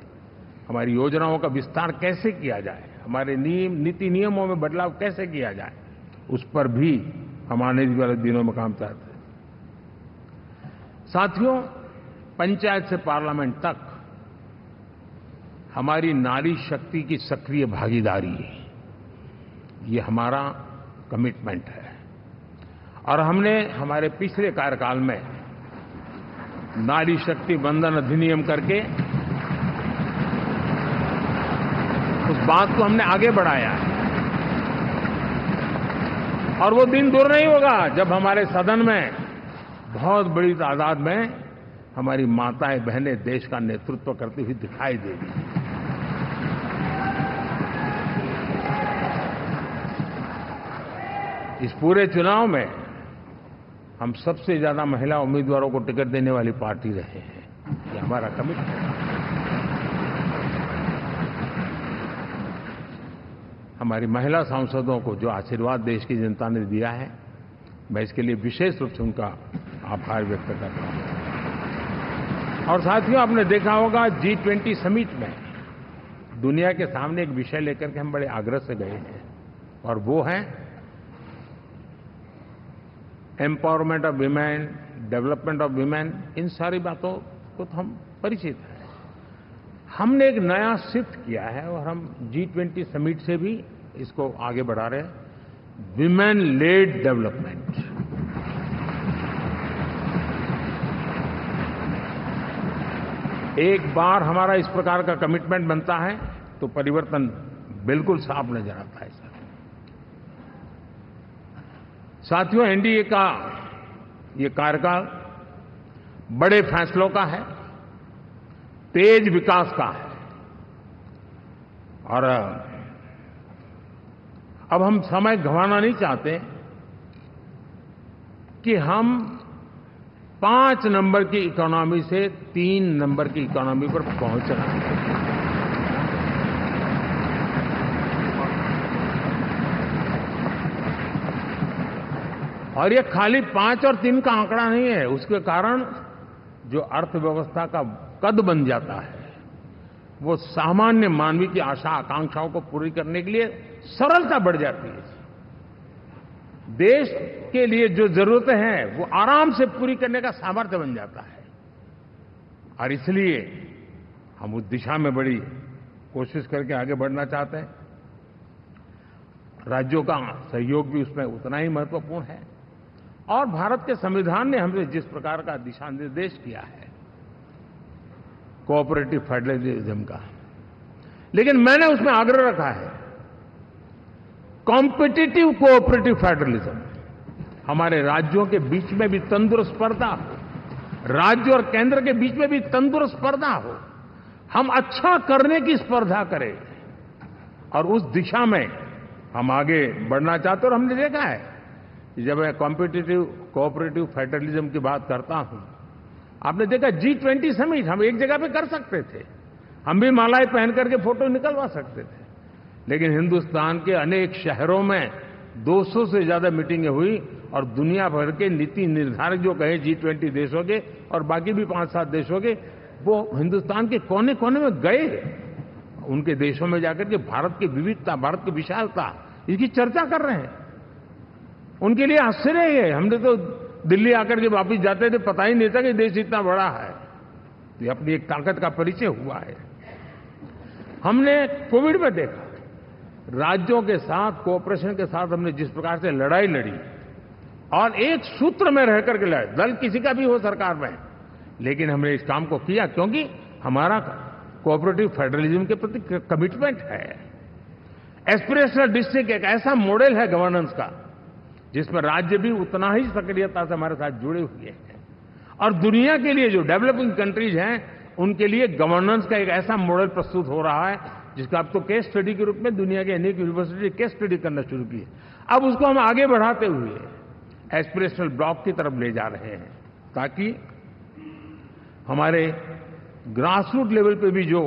हमारी योजनाओं का विस्तार कैसे किया जाए, हमारे नीति नियमों में बदलाव कैसे किया जाए, उस पर भी हम आने वाले दिनों में काम चाहते हैं। साथियों, पंचायत से पार्लियामेंट तक हमारी नारी शक्ति की सक्रिय भागीदारी, ये हमारा कमिटमेंट है, और हमने हमारे पिछले कार्यकाल में नारी शक्ति वंदन अधिनियम करके उस बात को हमने आगे बढ़ाया है, और वो दिन दूर नहीं होगा जब हमारे सदन में बहुत बड़ी तादाद में हमारी माताएं बहनें देश का नेतृत्व करती हुई दिखाई देगी। इस पूरे चुनाव में हम सबसे ज्यादा महिला उम्मीदवारों को टिकट देने वाली पार्टी रहे हैं, ये हमारा कमिटमेंट है। हमारी महिला सांसदों को जो आशीर्वाद देश की जनता ने दिया है, मैं इसके लिए विशेष रूप से उनका आभार व्यक्त करता हूं। और साथियों, आपने देखा होगा G20 समिट में दुनिया के सामने एक विषय लेकर के हम बड़े आग्रह से गए हैं, और वो है empowerment of women, development of women. इन सारी बातों को तो हम परिचित हैं। हमने एक नया शिफ्ट किया है और हम G20 समिट से भी इसको आगे बढ़ा रहे हैं, विमेन लेड डेवलपमेंट। एक बार हमारा इस प्रकार का कमिटमेंट बनता है तो परिवर्तन बिल्कुल साफ नजर आता है। साथियों, एनडीए का ये कार्यकाल बड़े फैसलों का है, तेज विकास का है, और अब हम समय गंवाना नहीं चाहते कि हम 5 नंबर की इकोनॉमी से 3 नंबर की इकोनॉमी पर पहुंचना है। और ये खाली 5 और 3 का आंकड़ा नहीं है, उसके कारण जो अर्थव्यवस्था का कद बन जाता है, वो सामान्य मानवी की आशा आकांक्षाओं को पूरी करने के लिए सरलता बढ़ जाती है। देश के लिए जो जरूरतें हैं वो आराम से पूरी करने का सामर्थ्य बन जाता है, और इसलिए हम उस दिशा में बड़ी कोशिश करके आगे बढ़ना चाहते हैं। राज्यों का सहयोग भी उसमें उतना ही महत्वपूर्ण है, और भारत के संविधान ने हमसे जिस प्रकार का दिशा निर्देश किया है कोऑपरेटिव फेडरलिज्म का, लेकिन मैंने उसमें आग्रह रखा है कॉम्पिटिटिव कोऑपरेटिव फेडरलिज्म। हमारे राज्यों के बीच में भी तंदुरुस्त स्पर्धा हो, राज्य और केंद्र के बीच में भी तंदुरुस्त स्पर्धा हो, हम अच्छा करने की स्पर्धा करें, और उस दिशा में हम आगे बढ़ना चाहते हैं। और हमने देखा है कि जब मैं कॉम्पिटिटिव कोऑपरेटिव फेडरलिज्म की बात करता हूं, आपने देखा G20 समिट हम एक जगह पे कर सकते थे, हम भी मालाएं पहन करके फोटो निकलवा सकते थे, लेकिन हिंदुस्तान के अनेक शहरों में 200 से ज्यादा मीटिंगें हुई, और दुनिया भर के नीति निर्धारक जो कहे G20 देशों के और बाकी भी 5-7 देशों के, वो हिंदुस्तान के कोने कोने में गए, उनके देशों में जाकर के भारत की विविधता, भारत की विशालता, इसकी चर्चा कर रहे हैं। उनके लिए आश्चर्य है। हमने तो दिल्ली आकर के वापस जाते थे, पता ही नहीं था कि देश इतना बड़ा है। तो ये अपनी एक ताकत का परिचय हुआ है। हमने कोविड में देखा, राज्यों के साथ कोऑपरेशन के साथ हमने जिस प्रकार से लड़ाई लड़ी और एक सूत्र में रह करके लड़े, दल किसी का भी हो सरकार में, लेकिन हमने इस काम को किया क्योंकि हमारा कोऑपरेटिव फेडरलिज्म के प्रति कमिटमेंट है। एस्पिरेशनल डिस्ट्रिक्ट एक ऐसा मॉडल है गवर्नेंस का जिसमें राज्य भी उतना ही सक्रियता से हमारे साथ जुड़े हुए हैं। और दुनिया के लिए जो डेवलपिंग कंट्रीज हैं उनके लिए गवर्नेंस का एक ऐसा मॉडल प्रस्तुत हो रहा है जिसका अब तो केस स्टडी के रूप में दुनिया के अनेक यूनिवर्सिटी केस स्टडी करना शुरू की है। अब उसको हम आगे बढ़ाते हुए एस्पिरेशनल ब्लॉक की तरफ ले जा रहे हैं ताकि हमारे ग्रास रूट लेवल पे भी जो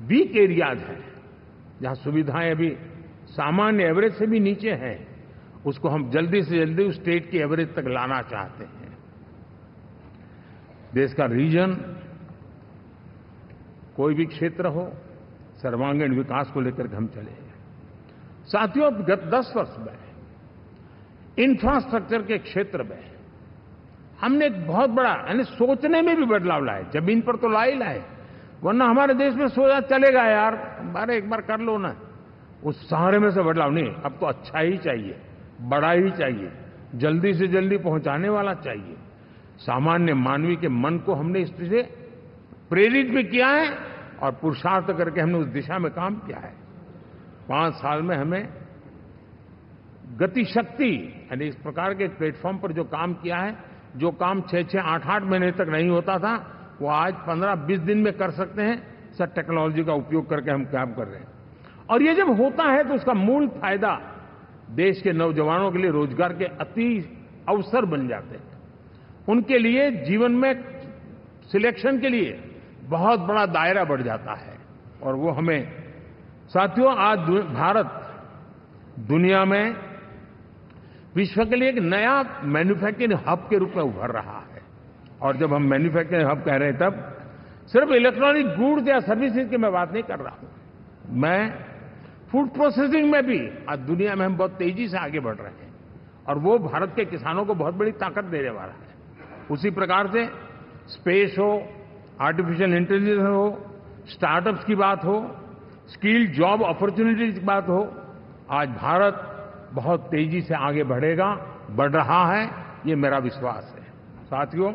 वीक एरियाज हैं, जहां सुविधाएं अभी सामान्य एवरेज से भी नीचे हैं, उसको हम जल्दी से जल्दी उस स्टेट की एवरेज तक लाना चाहते हैं। देश का रीजन कोई भी क्षेत्र हो, सर्वांगीण विकास को लेकर के हम चले हैं। साथियों, गत 10 वर्ष में इंफ्रास्ट्रक्चर के क्षेत्र में हमने एक बहुत बड़ा यानी सोचने में भी बदलाव लाए। जमीन पर तो लाए, वरना हमारे देश में सोचा चलेगा यार, अरे एक बार कर लो ना, उस सहारे में से बदलाव नहीं। अब तो अच्छा ही चाहिए, बड़ा ही चाहिए, जल्दी से जल्दी पहुंचाने वाला चाहिए। सामान्य मानवीय के मन को हमने इस तरह से प्रेरित भी किया है और पुरुषार्थ करके हमने उस दिशा में काम किया है। 5 साल में हमें गति शक्ति यानी इस प्रकार के प्लेटफॉर्म पर जो काम किया है, जो काम 6-6, 8-8 महीने तक नहीं होता था, वो आज 15-20 दिन में कर सकते हैं। सर, टेक्नोलॉजी का उपयोग करके हम काम कर रहे हैं। और ये जब होता है तो उसका मूल फायदा देश के नौजवानों के लिए रोजगार के अति अवसर बन जाते हैं। उनके लिए जीवन में सिलेक्शन के लिए बहुत बड़ा दायरा बढ़ जाता है। और वो हमें साथियों, आज भारत दुनिया में विश्व के लिए एक नया मैन्युफैक्चरिंग हब के रूप में उभर रहा है। और जब हम मैन्युफैक्चरिंग हब कह रहे हैं तब सिर्फ इलेक्ट्रॉनिक गुड्स या सर्विसेज की मैं बात नहीं कर रहा हूं। मैं फूड प्रोसेसिंग में भी आज दुनिया में हम बहुत तेजी से आगे बढ़ रहे हैं और वो भारत के किसानों को बहुत बड़ी ताकत देने वाला है। उसी प्रकार से स्पेस हो, आर्टिफिशियल इंटेलिजेंस हो, स्टार्टअप्स की बात हो, स्किल जॉब अपॉर्चुनिटीज की बात हो, आज भारत बहुत तेजी से आगे बढ़ेगा, बढ़ रहा है, ये मेरा विश्वास है। साथियों,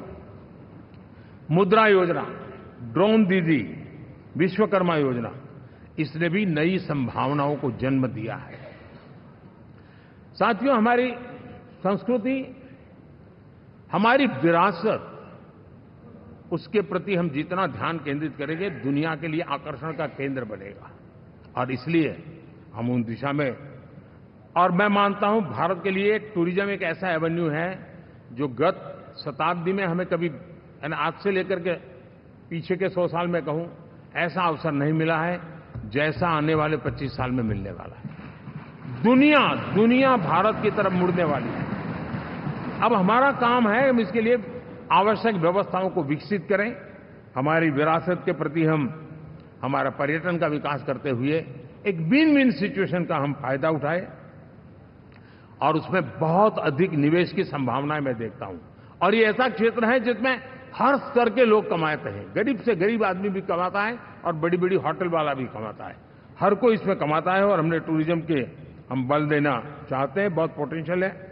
मुद्रा योजना, ड्रोन दीदी, विश्वकर्मा योजना, इसने भी नई संभावनाओं को जन्म दिया है। साथियों, हमारी संस्कृति, हमारी विरासत, उसके प्रति हम जितना ध्यान केंद्रित करेंगे, दुनिया के लिए आकर्षण का केंद्र बनेगा। और इसलिए हम उन दिशा में, और मैं मानता हूं भारत के लिए टूरिज्म एक ऐसा एवेन्यू है जो गत शताब्दी में हमें कभी, यानी आज से लेकर के पीछे के 100 साल में कहूं, ऐसा अवसर नहीं मिला है जैसा आने वाले 25 साल में मिलने वाला है। दुनिया भारत की तरफ मुड़ने वाली है। अब हमारा काम है हम इसके लिए आवश्यक व्यवस्थाओं को विकसित करें, हमारी विरासत के प्रति हम हमारा पर्यटन का विकास करते हुए एक विन विन सिचुएशन का हम फायदा उठाएं और उसमें बहुत अधिक निवेश की संभावनाएं मैं देखता हूं। और ये ऐसा क्षेत्र है जिसमें हर स्तर के लोग कमाते हैं, गरीब से गरीब आदमी भी कमाता है और बड़ी बड़ी होटल वाला भी कमाता है, हर कोई इसमें कमाता है। और हमने टूरिज्म के हम बल देना चाहते हैं, बहुत पोटेंशियल है।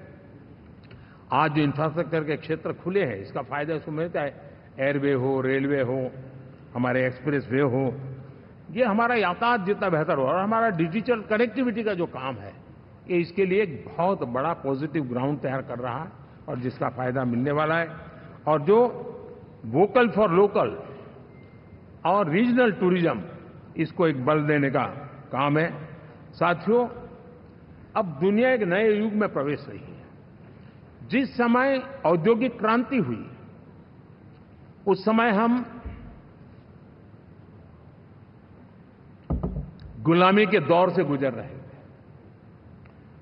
आज जो इंफ्रास्ट्रक्चर के क्षेत्र खुले हैं, इसका फायदा इसको मिलता है। एयरवे हो, रेलवे हो, हमारे एक्सप्रेस वे हो, ये हमारा यातायात जितना बेहतर हो और हमारा डिजिटल कनेक्टिविटी का जो काम है, ये इसके लिए एक बहुत बड़ा पॉजिटिव ग्राउंड तैयार कर रहा है और जिसका फायदा मिलने वाला है। और जो वोकल फॉर लोकल और रीजनल टूरिज्म, इसको एक बल देने का काम है। साथियों, अब दुनिया एक नए युग में प्रवेश रही है। जिस समय औद्योगिक क्रांति हुई, उस समय हम गुलामी के दौर से गुजर रहे थे,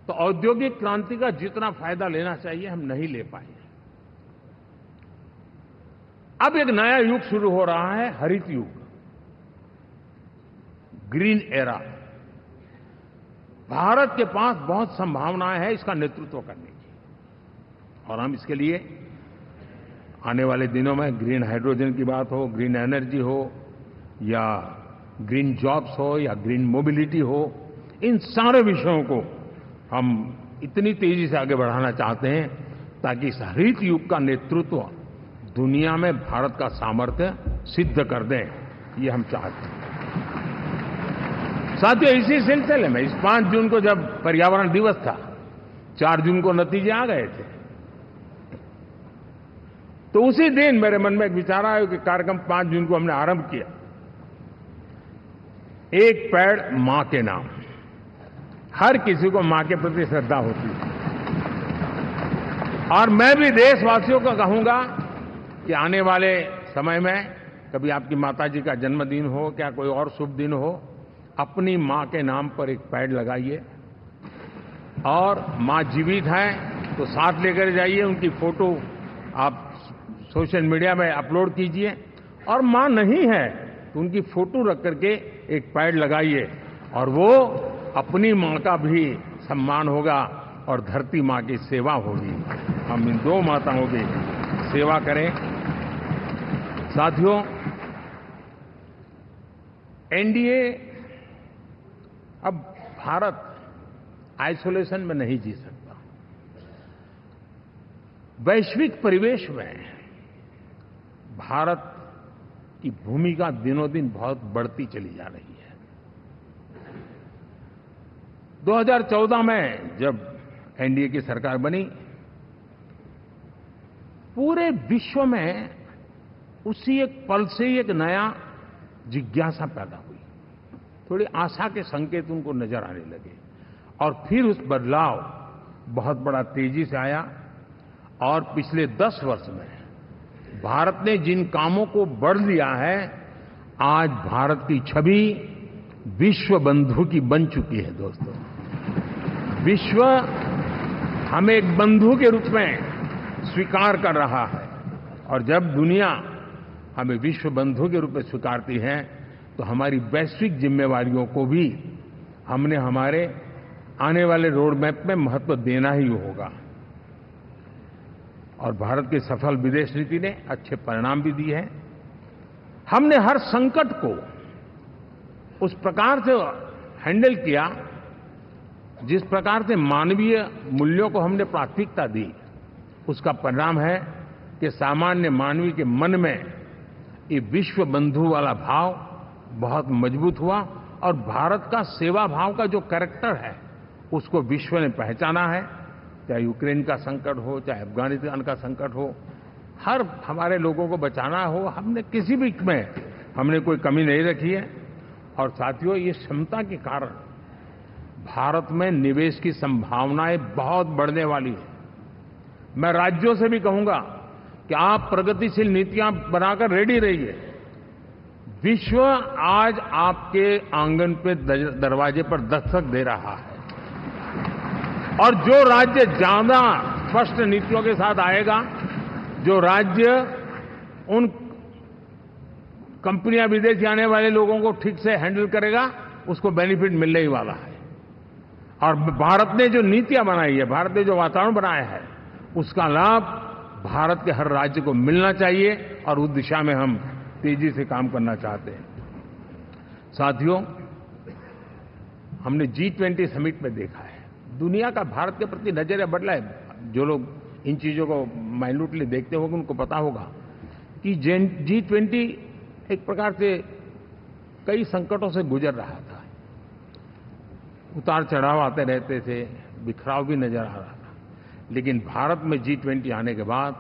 तो औद्योगिक क्रांति का जितना फायदा लेना चाहिए हम नहीं ले पाए। अब एक नया युग शुरू हो रहा है, हरित युग, ग्रीन एरा। भारत के पास बहुत संभावनाएं हैं इसका नेतृत्व करने की। और हम इसके लिए आने वाले दिनों में ग्रीन हाइड्रोजन की बात हो, ग्रीन एनर्जी हो, या ग्रीन जॉब्स हो, या ग्रीन मोबिलिटी हो, इन सारे विषयों को हम इतनी तेजी से आगे बढ़ाना चाहते हैं ताकि इस हरित युग का नेतृत्व दुनिया में भारत का सामर्थ्य सिद्ध कर दें, ये हम चाहते हैं। साथियों, इसी सिलसिले में इस 5 जून को जब पर्यावरण दिवस था, 4 जून को नतीजे आ गए थे, तो उसी दिन मेरे मन में एक विचार आया कि कार्यक्रम 5 जून को हमने आरंभ किया, एक पेड़ मां के नाम। हर किसी को मां के प्रति श्रद्धा होती है, और मैं भी देशवासियों को कहूंगा कि आने वाले समय में कभी आपकी माताजी का जन्मदिन हो, क्या कोई और शुभ दिन हो, अपनी मां के नाम पर एक पेड़ लगाइए, और मां जीवित हैं तो साथ लेकर जाइए, उनकी फोटो आप सोशल मीडिया में अपलोड कीजिए, और मां नहीं है तो उनकी फोटो रख करके एक पेड़ लगाइए, और वो अपनी मां का भी सम्मान होगा और धरती मां की सेवा होगी। हम इन 2 माताओं की सेवा करें। साथियों, एनडीए, अब भारत आइसोलेशन में नहीं जी सकता। वैश्विक परिवेश में भारत की भूमिका दिनों दिन बहुत बढ़ती चली जा रही है। 2014 में जब एनडीए की सरकार बनी, पूरे विश्व में उसी एक पल से एक नया जिज्ञासा पैदा हुई, थोड़ी आशा के संकेत उनको नजर आने लगे, और फिर उस बदलाव बहुत बड़ा तेजी से आया। और पिछले 10 वर्ष में भारत ने जिन कामों को बढ़ लिया है, आज भारत की छवि विश्व बंधु की बन चुकी है। दोस्तों, विश्व हमें एक बंधु के रूप में स्वीकार कर रहा है, और जब दुनिया हमें विश्व बंधु के रूप में स्वीकारती है तो हमारी वैश्विक जिम्मेवारियों को भी हमने हमारे आने वाले रोड मैप में महत्व देना ही होगा। और भारत की सफल विदेश नीति ने अच्छे परिणाम भी दिए हैं। हमने हर संकट को उस प्रकार से हैंडल किया जिस प्रकार से मानवीय मूल्यों को हमने प्राथमिकता दी। उसका परिणाम है कि सामान्य मानवी के मन में ये विश्व बंधु वाला भाव बहुत मजबूत हुआ, और भारत का सेवा भाव का जो कैरेक्टर है उसको विश्व ने पहचाना है। चाहे यूक्रेन का संकट हो, चाहे अफगानिस्तान का संकट हो, हर हमारे लोगों को बचाना हो, हमने किसी भी में हमने कोई कमी नहीं रखी है। और साथियों, ये क्षमता के कारण भारत में निवेश की संभावनाएं बहुत बढ़ने वाली है। मैं राज्यों से भी कहूंगा कि आप प्रगतिशील नीतियां बनाकर रेडी रहिए। विश्व आज आपके आंगन पे दरवाजे पर दस्तक दे रहा है, और जो राज्य ज्यादा स्पष्ट नीतियों के साथ आएगा, जो राज्य उन कंपनियां विदेशी आने वाले लोगों को ठीक से हैंडल करेगा, उसको बेनिफिट मिलने ही वाला है। और भारत ने जो नीतियां बनाई है, भारत ने जो वातावरण बनाया है, उसका लाभ भारत के हर राज्य को मिलना चाहिए, और उस दिशा में हम तेजी से काम करना चाहते हैं। साथियों, हमने G20 समिट में देखा है, दुनिया का भारत के प्रति नजरिया बदला है। जो लोग इन चीजों को माइन्यूटली देखते होंगे उनको पता होगा कि G20 एक प्रकार से कई संकटों से गुजर रहा था। उतार चढ़ाव आते रहते थे, बिखराव भी नजर आ रहा था, लेकिन भारत में G20 आने के बाद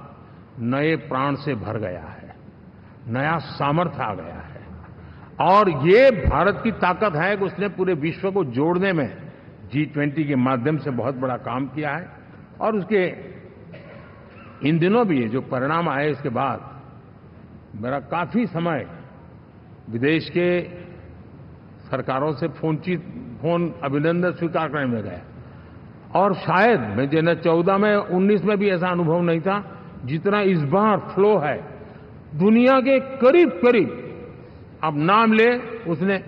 नए प्राण से भर गया है, नया सामर्थ्य आ गया है। और ये भारत की ताकत है कि उसने पूरे विश्व को जोड़ने में G20 के माध्यम से बहुत बड़ा काम किया है। और उसके इन दिनों भी जो परिणाम आए, इसके बाद मेरा काफी समय विदेश के सरकारों से फोन अभिनंदन स्वीकार करने में गया, और शायद मैं 14 में 19 में भी ऐसा अनुभव नहीं था जितना इस बार फ्लो है। दुनिया के करीब करीब, अब नाम ले, उसने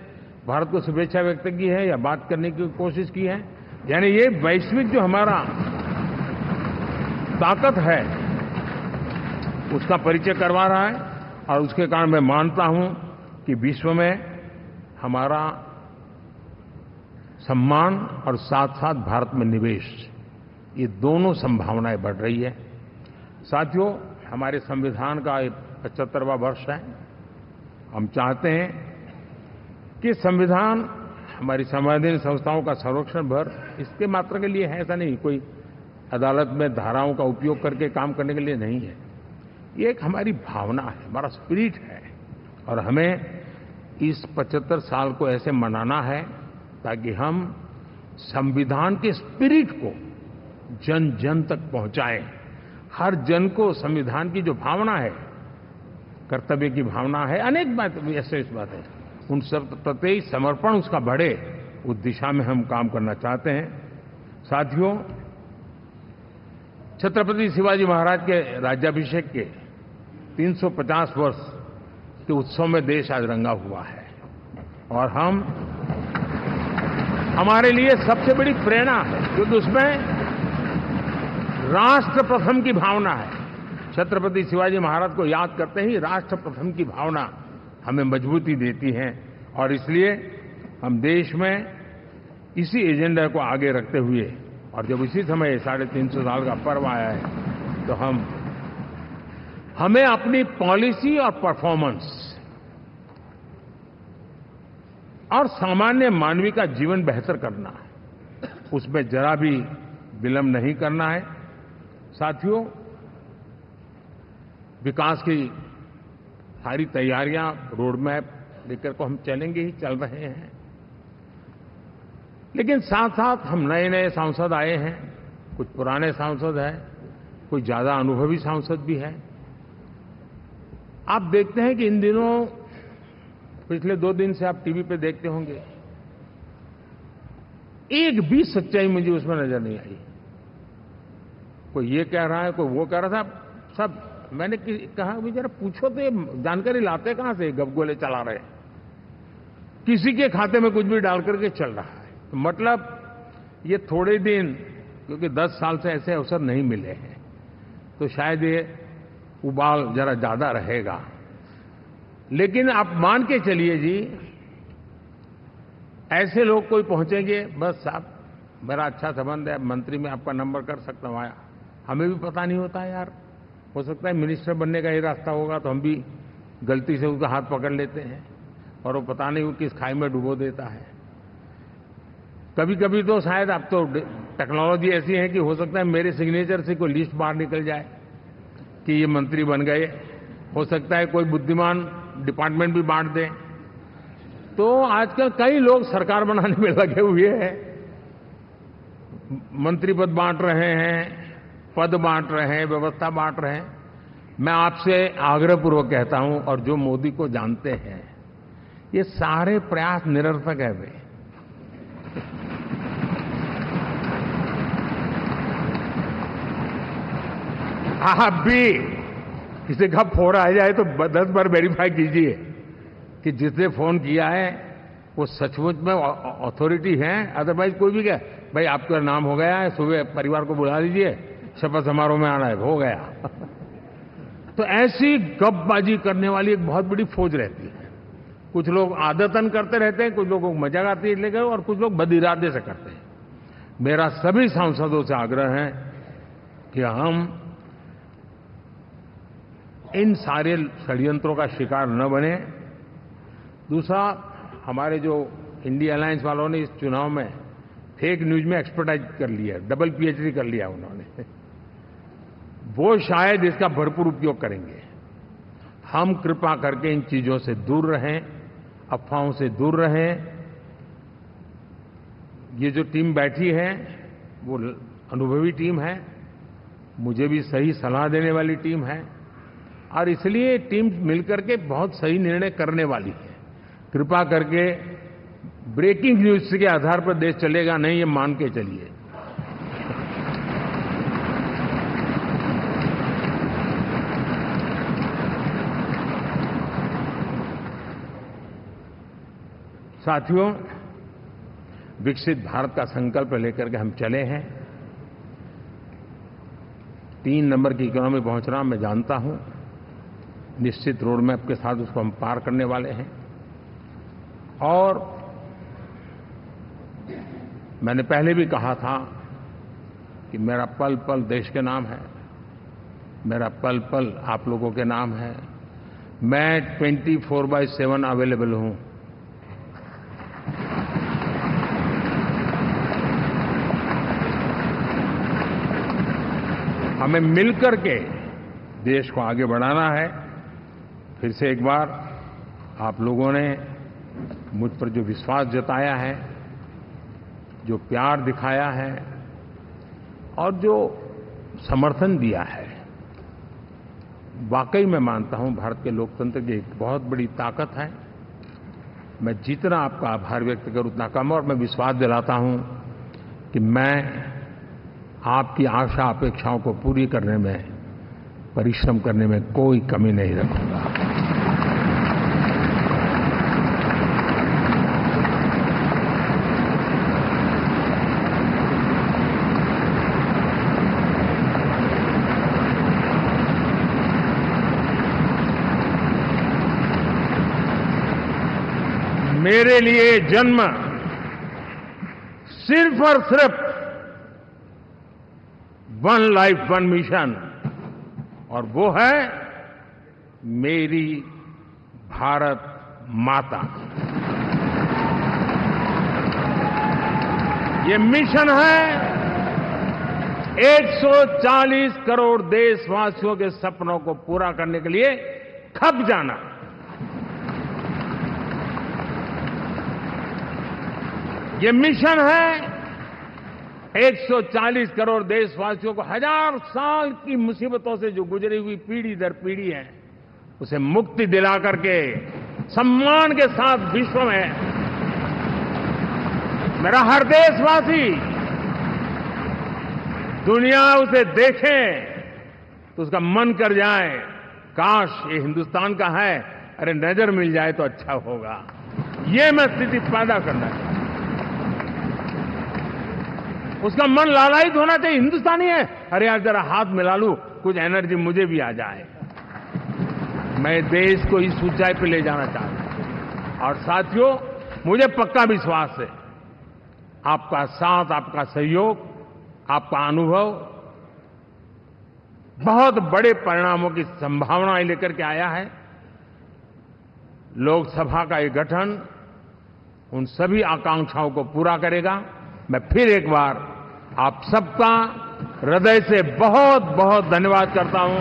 भारत को शुभेच्छा व्यक्त की है या बात करने की कोशिश की है। यानी ये वैश्विक जो हमारा ताकत है उसका परिचय करवा रहा है और उसके कारण मैं मानता हूं कि विश्व में हमारा सम्मान और साथ-साथ भारत में निवेश, ये दोनों संभावनाएं बढ़ रही है। साथियों, हमारे संविधान का 75वां वर्ष है। हम चाहते हैं कि संविधान हमारी संवैधानिक संस्थाओं का संरक्षण भर इसके मात्र के लिए है, ऐसा नहीं, कोई अदालत में धाराओं का उपयोग करके काम करने के लिए नहीं है। ये एक हमारी भावना है, हमारा स्पिरिट है और हमें इस 75 साल को ऐसे मनाना है ताकि हम संविधान के स्पिरिट को जन जन तक पहुंचाएं। हर जन को संविधान की जो भावना है, कर्तव्य की भावना है, अनेक बात ऐसे इस बात है, उन सब प्रति समर्पण उसका बढ़े, उस दिशा में हम काम करना चाहते हैं। साथियों, छत्रपति शिवाजी महाराज के राज्याभिषेक के 350 वर्ष के उत्सव में देश आज रंगा हुआ है और हमारे लिए सबसे बड़ी प्रेरणा है क्योंकि उसमें राष्ट्र प्रथम की भावना है। छत्रपति शिवाजी महाराज को याद करते ही राष्ट्र प्रथम की भावना हमें मजबूती देती है और इसलिए हम देश में इसी एजेंडा को आगे रखते हुए और जब इसी समय 350 साल का पर्व आया है तो हमें अपनी पॉलिसी और परफॉर्मेंस और सामान्य मानवीय का जीवन बेहतर करना है, उसमें जरा भी विलंब नहीं करना है। साथियों, विकास की सारी तैयारियां, रोड मैप लेकर को हम चलेंगे ही, चल रहे हैं, लेकिन साथ साथ हम नए नए सांसद आए हैं, कुछ पुराने सांसद हैं, कुछ ज्यादा अनुभवी सांसद भी हैं। आप देखते हैं कि इन दिनों पिछले 2 दिन से आप टीवी पे देखते होंगे, एक भी सच्चाई मुझे उसमें नजर नहीं आई। कोई ये कह रहा है, कोई वो कह रहा था, सब मैंने कहा भी जरा पूछो तो ये जानकारी लाते कहां से, गपगोले चला रहे, किसी के खाते में कुछ भी डाल करके चल रहा है। तो मतलब ये थोड़े दिन, क्योंकि 10 साल से ऐसे अवसर नहीं मिले हैं, तो शायद ये उबाल जरा ज्यादा रहेगा। लेकिन आप मान के चलिए जी, ऐसे लोग कोई पहुंचेंगे, बस साहब मेरा अच्छा संबंध है, मंत्री में आपका नंबर कर सकता हूं, आया, हमें भी पता नहीं होता यार, हो सकता है मिनिस्टर बनने का ये रास्ता होगा तो हम भी गलती से उसका हाथ पकड़ लेते हैं और वो पता नहीं वो किस खाई में डुबो देता है। कभी कभी तो शायद अब तो टेक्नोलॉजी ऐसी है कि हो सकता है मेरे सिग्नेचर से कोई लिस्ट बाहर निकल जाए कि ये मंत्री बन गए, हो सकता है कोई बुद्धिमान डिपार्टमेंट भी बांट दे। तो आजकल कई लोग सरकार बनाने में लगे हुए हैं, मंत्री पद बांट रहे हैं, पद बांट रहे हैं, व्यवस्था बांट रहे हैं। मैं आपसे आग्रहपूर्वक कहता हूं, और जो मोदी को जानते हैं, ये सारे प्रयास निरर्थक है। वे आप भी किसी का फोन आ जाए तो 10 बार वेरीफाई कीजिए कि जिसने फोन किया है वो सचमुच में अथॉरिटी है। अदरवाइज कोई भी क्या, भाई आपका नाम हो गया है, सुबह परिवार को बुला लीजिए, शपथ समारोह में आना है, हो गया। तो ऐसी गपबाजी करने वाली एक बहुत बड़ी फौज रहती है। कुछ लोग आदतन करते रहते हैं, कुछ लोगों को मजाक आती है लेकर, और कुछ लोग बदिरादे से करते हैं। मेरा सभी सांसदों से आग्रह है कि हम इन सारे षड्यंत्रों का शिकार न बने। दूसरा, हमारे जो इंडिया अलायंस वालों ने इस चुनाव में फेक न्यूज में एक्सपर्टाइज कर लिया, डबल पीएचडी कर लिया उन्होंने, वो शायद इसका भरपूर उपयोग करेंगे। हम कृपा करके इन चीजों से दूर रहें, अफवाहों से दूर रहें। ये जो टीम बैठी है वो अनुभवी टीम है, मुझे भी सही सलाह देने वाली टीम है, और इसलिए टीम मिलकर के बहुत सही निर्णय करने वाली है। कृपा करके ब्रेकिंग न्यूज के आधार पर देश चलेगा नहीं, ये मान के चलिए। साथियों, विकसित भारत का संकल्प लेकर के हम चले हैं। 3 नंबर की इकोनॉमी पहुंचना मैं जानता हूं। निश्चित रोड मैप के साथ उसको हम पार करने वाले हैं। और मैंने पहले भी कहा था कि मेरा पल पल देश के नाम है, मेरा पल पल आप लोगों के नाम है। मैं 24/7 अवेलेबल हूं। हमें मिलकर के देश को आगे बढ़ाना है। फिर से एक बार आप लोगों ने मुझ पर जो विश्वास जताया है, जो प्यार दिखाया है और जो समर्थन दिया है, वाकई मैं मानता हूं भारत के लोकतंत्र की एक बहुत बड़ी ताकत है। मैं जितना आपका आभार व्यक्त करूं उतना कम, और मैं विश्वास दिलाता हूं कि मैं आपकी आशा अपेक्षाओं को पूरी करने में, परिश्रम करने में कोई कमी नहीं रखूंगा। मेरे लिए जन्म सिर्फ और सिर्फ वन लाइफ वन मिशन, और वो है मेरी भारत माता। ये मिशन है 140 करोड़ देशवासियों के सपनों को पूरा करने के लिए खप जाना। ये मिशन है 140 करोड़ देशवासियों को 1000 साल की मुसीबतों से जो गुजरी हुई पीढ़ी दर पीढ़ी है, उसे मुक्ति दिला करके सम्मान के साथ विश्व में मेरा हर देशवासी दुनिया उसे देखे तो उसका मन कर जाए, काश ये हिंदुस्तान का है, अरे नजर मिल जाए तो अच्छा होगा। ये मैं स्थिति पैदा करना चाहता हूं। उसका मन लालायित होना चाहिए, हिंदुस्तानी है, अरे यार जरा हाथ मिला लूं, कुछ एनर्जी मुझे भी आ जाए। मैं देश को इस ऊंचाई पे ले जाना चाहता हूं। और साथियों, मुझे पक्का विश्वास है आपका साथ, आपका सहयोग, आपका अनुभव बहुत बड़े परिणामों की संभावनाएं लेकर के आया है। लोकसभा का ये गठन उन सभी आकांक्षाओं को पूरा करेगा। मैं फिर एक बार आप सबका हृदय से बहुत बहुत धन्यवाद करता हूं।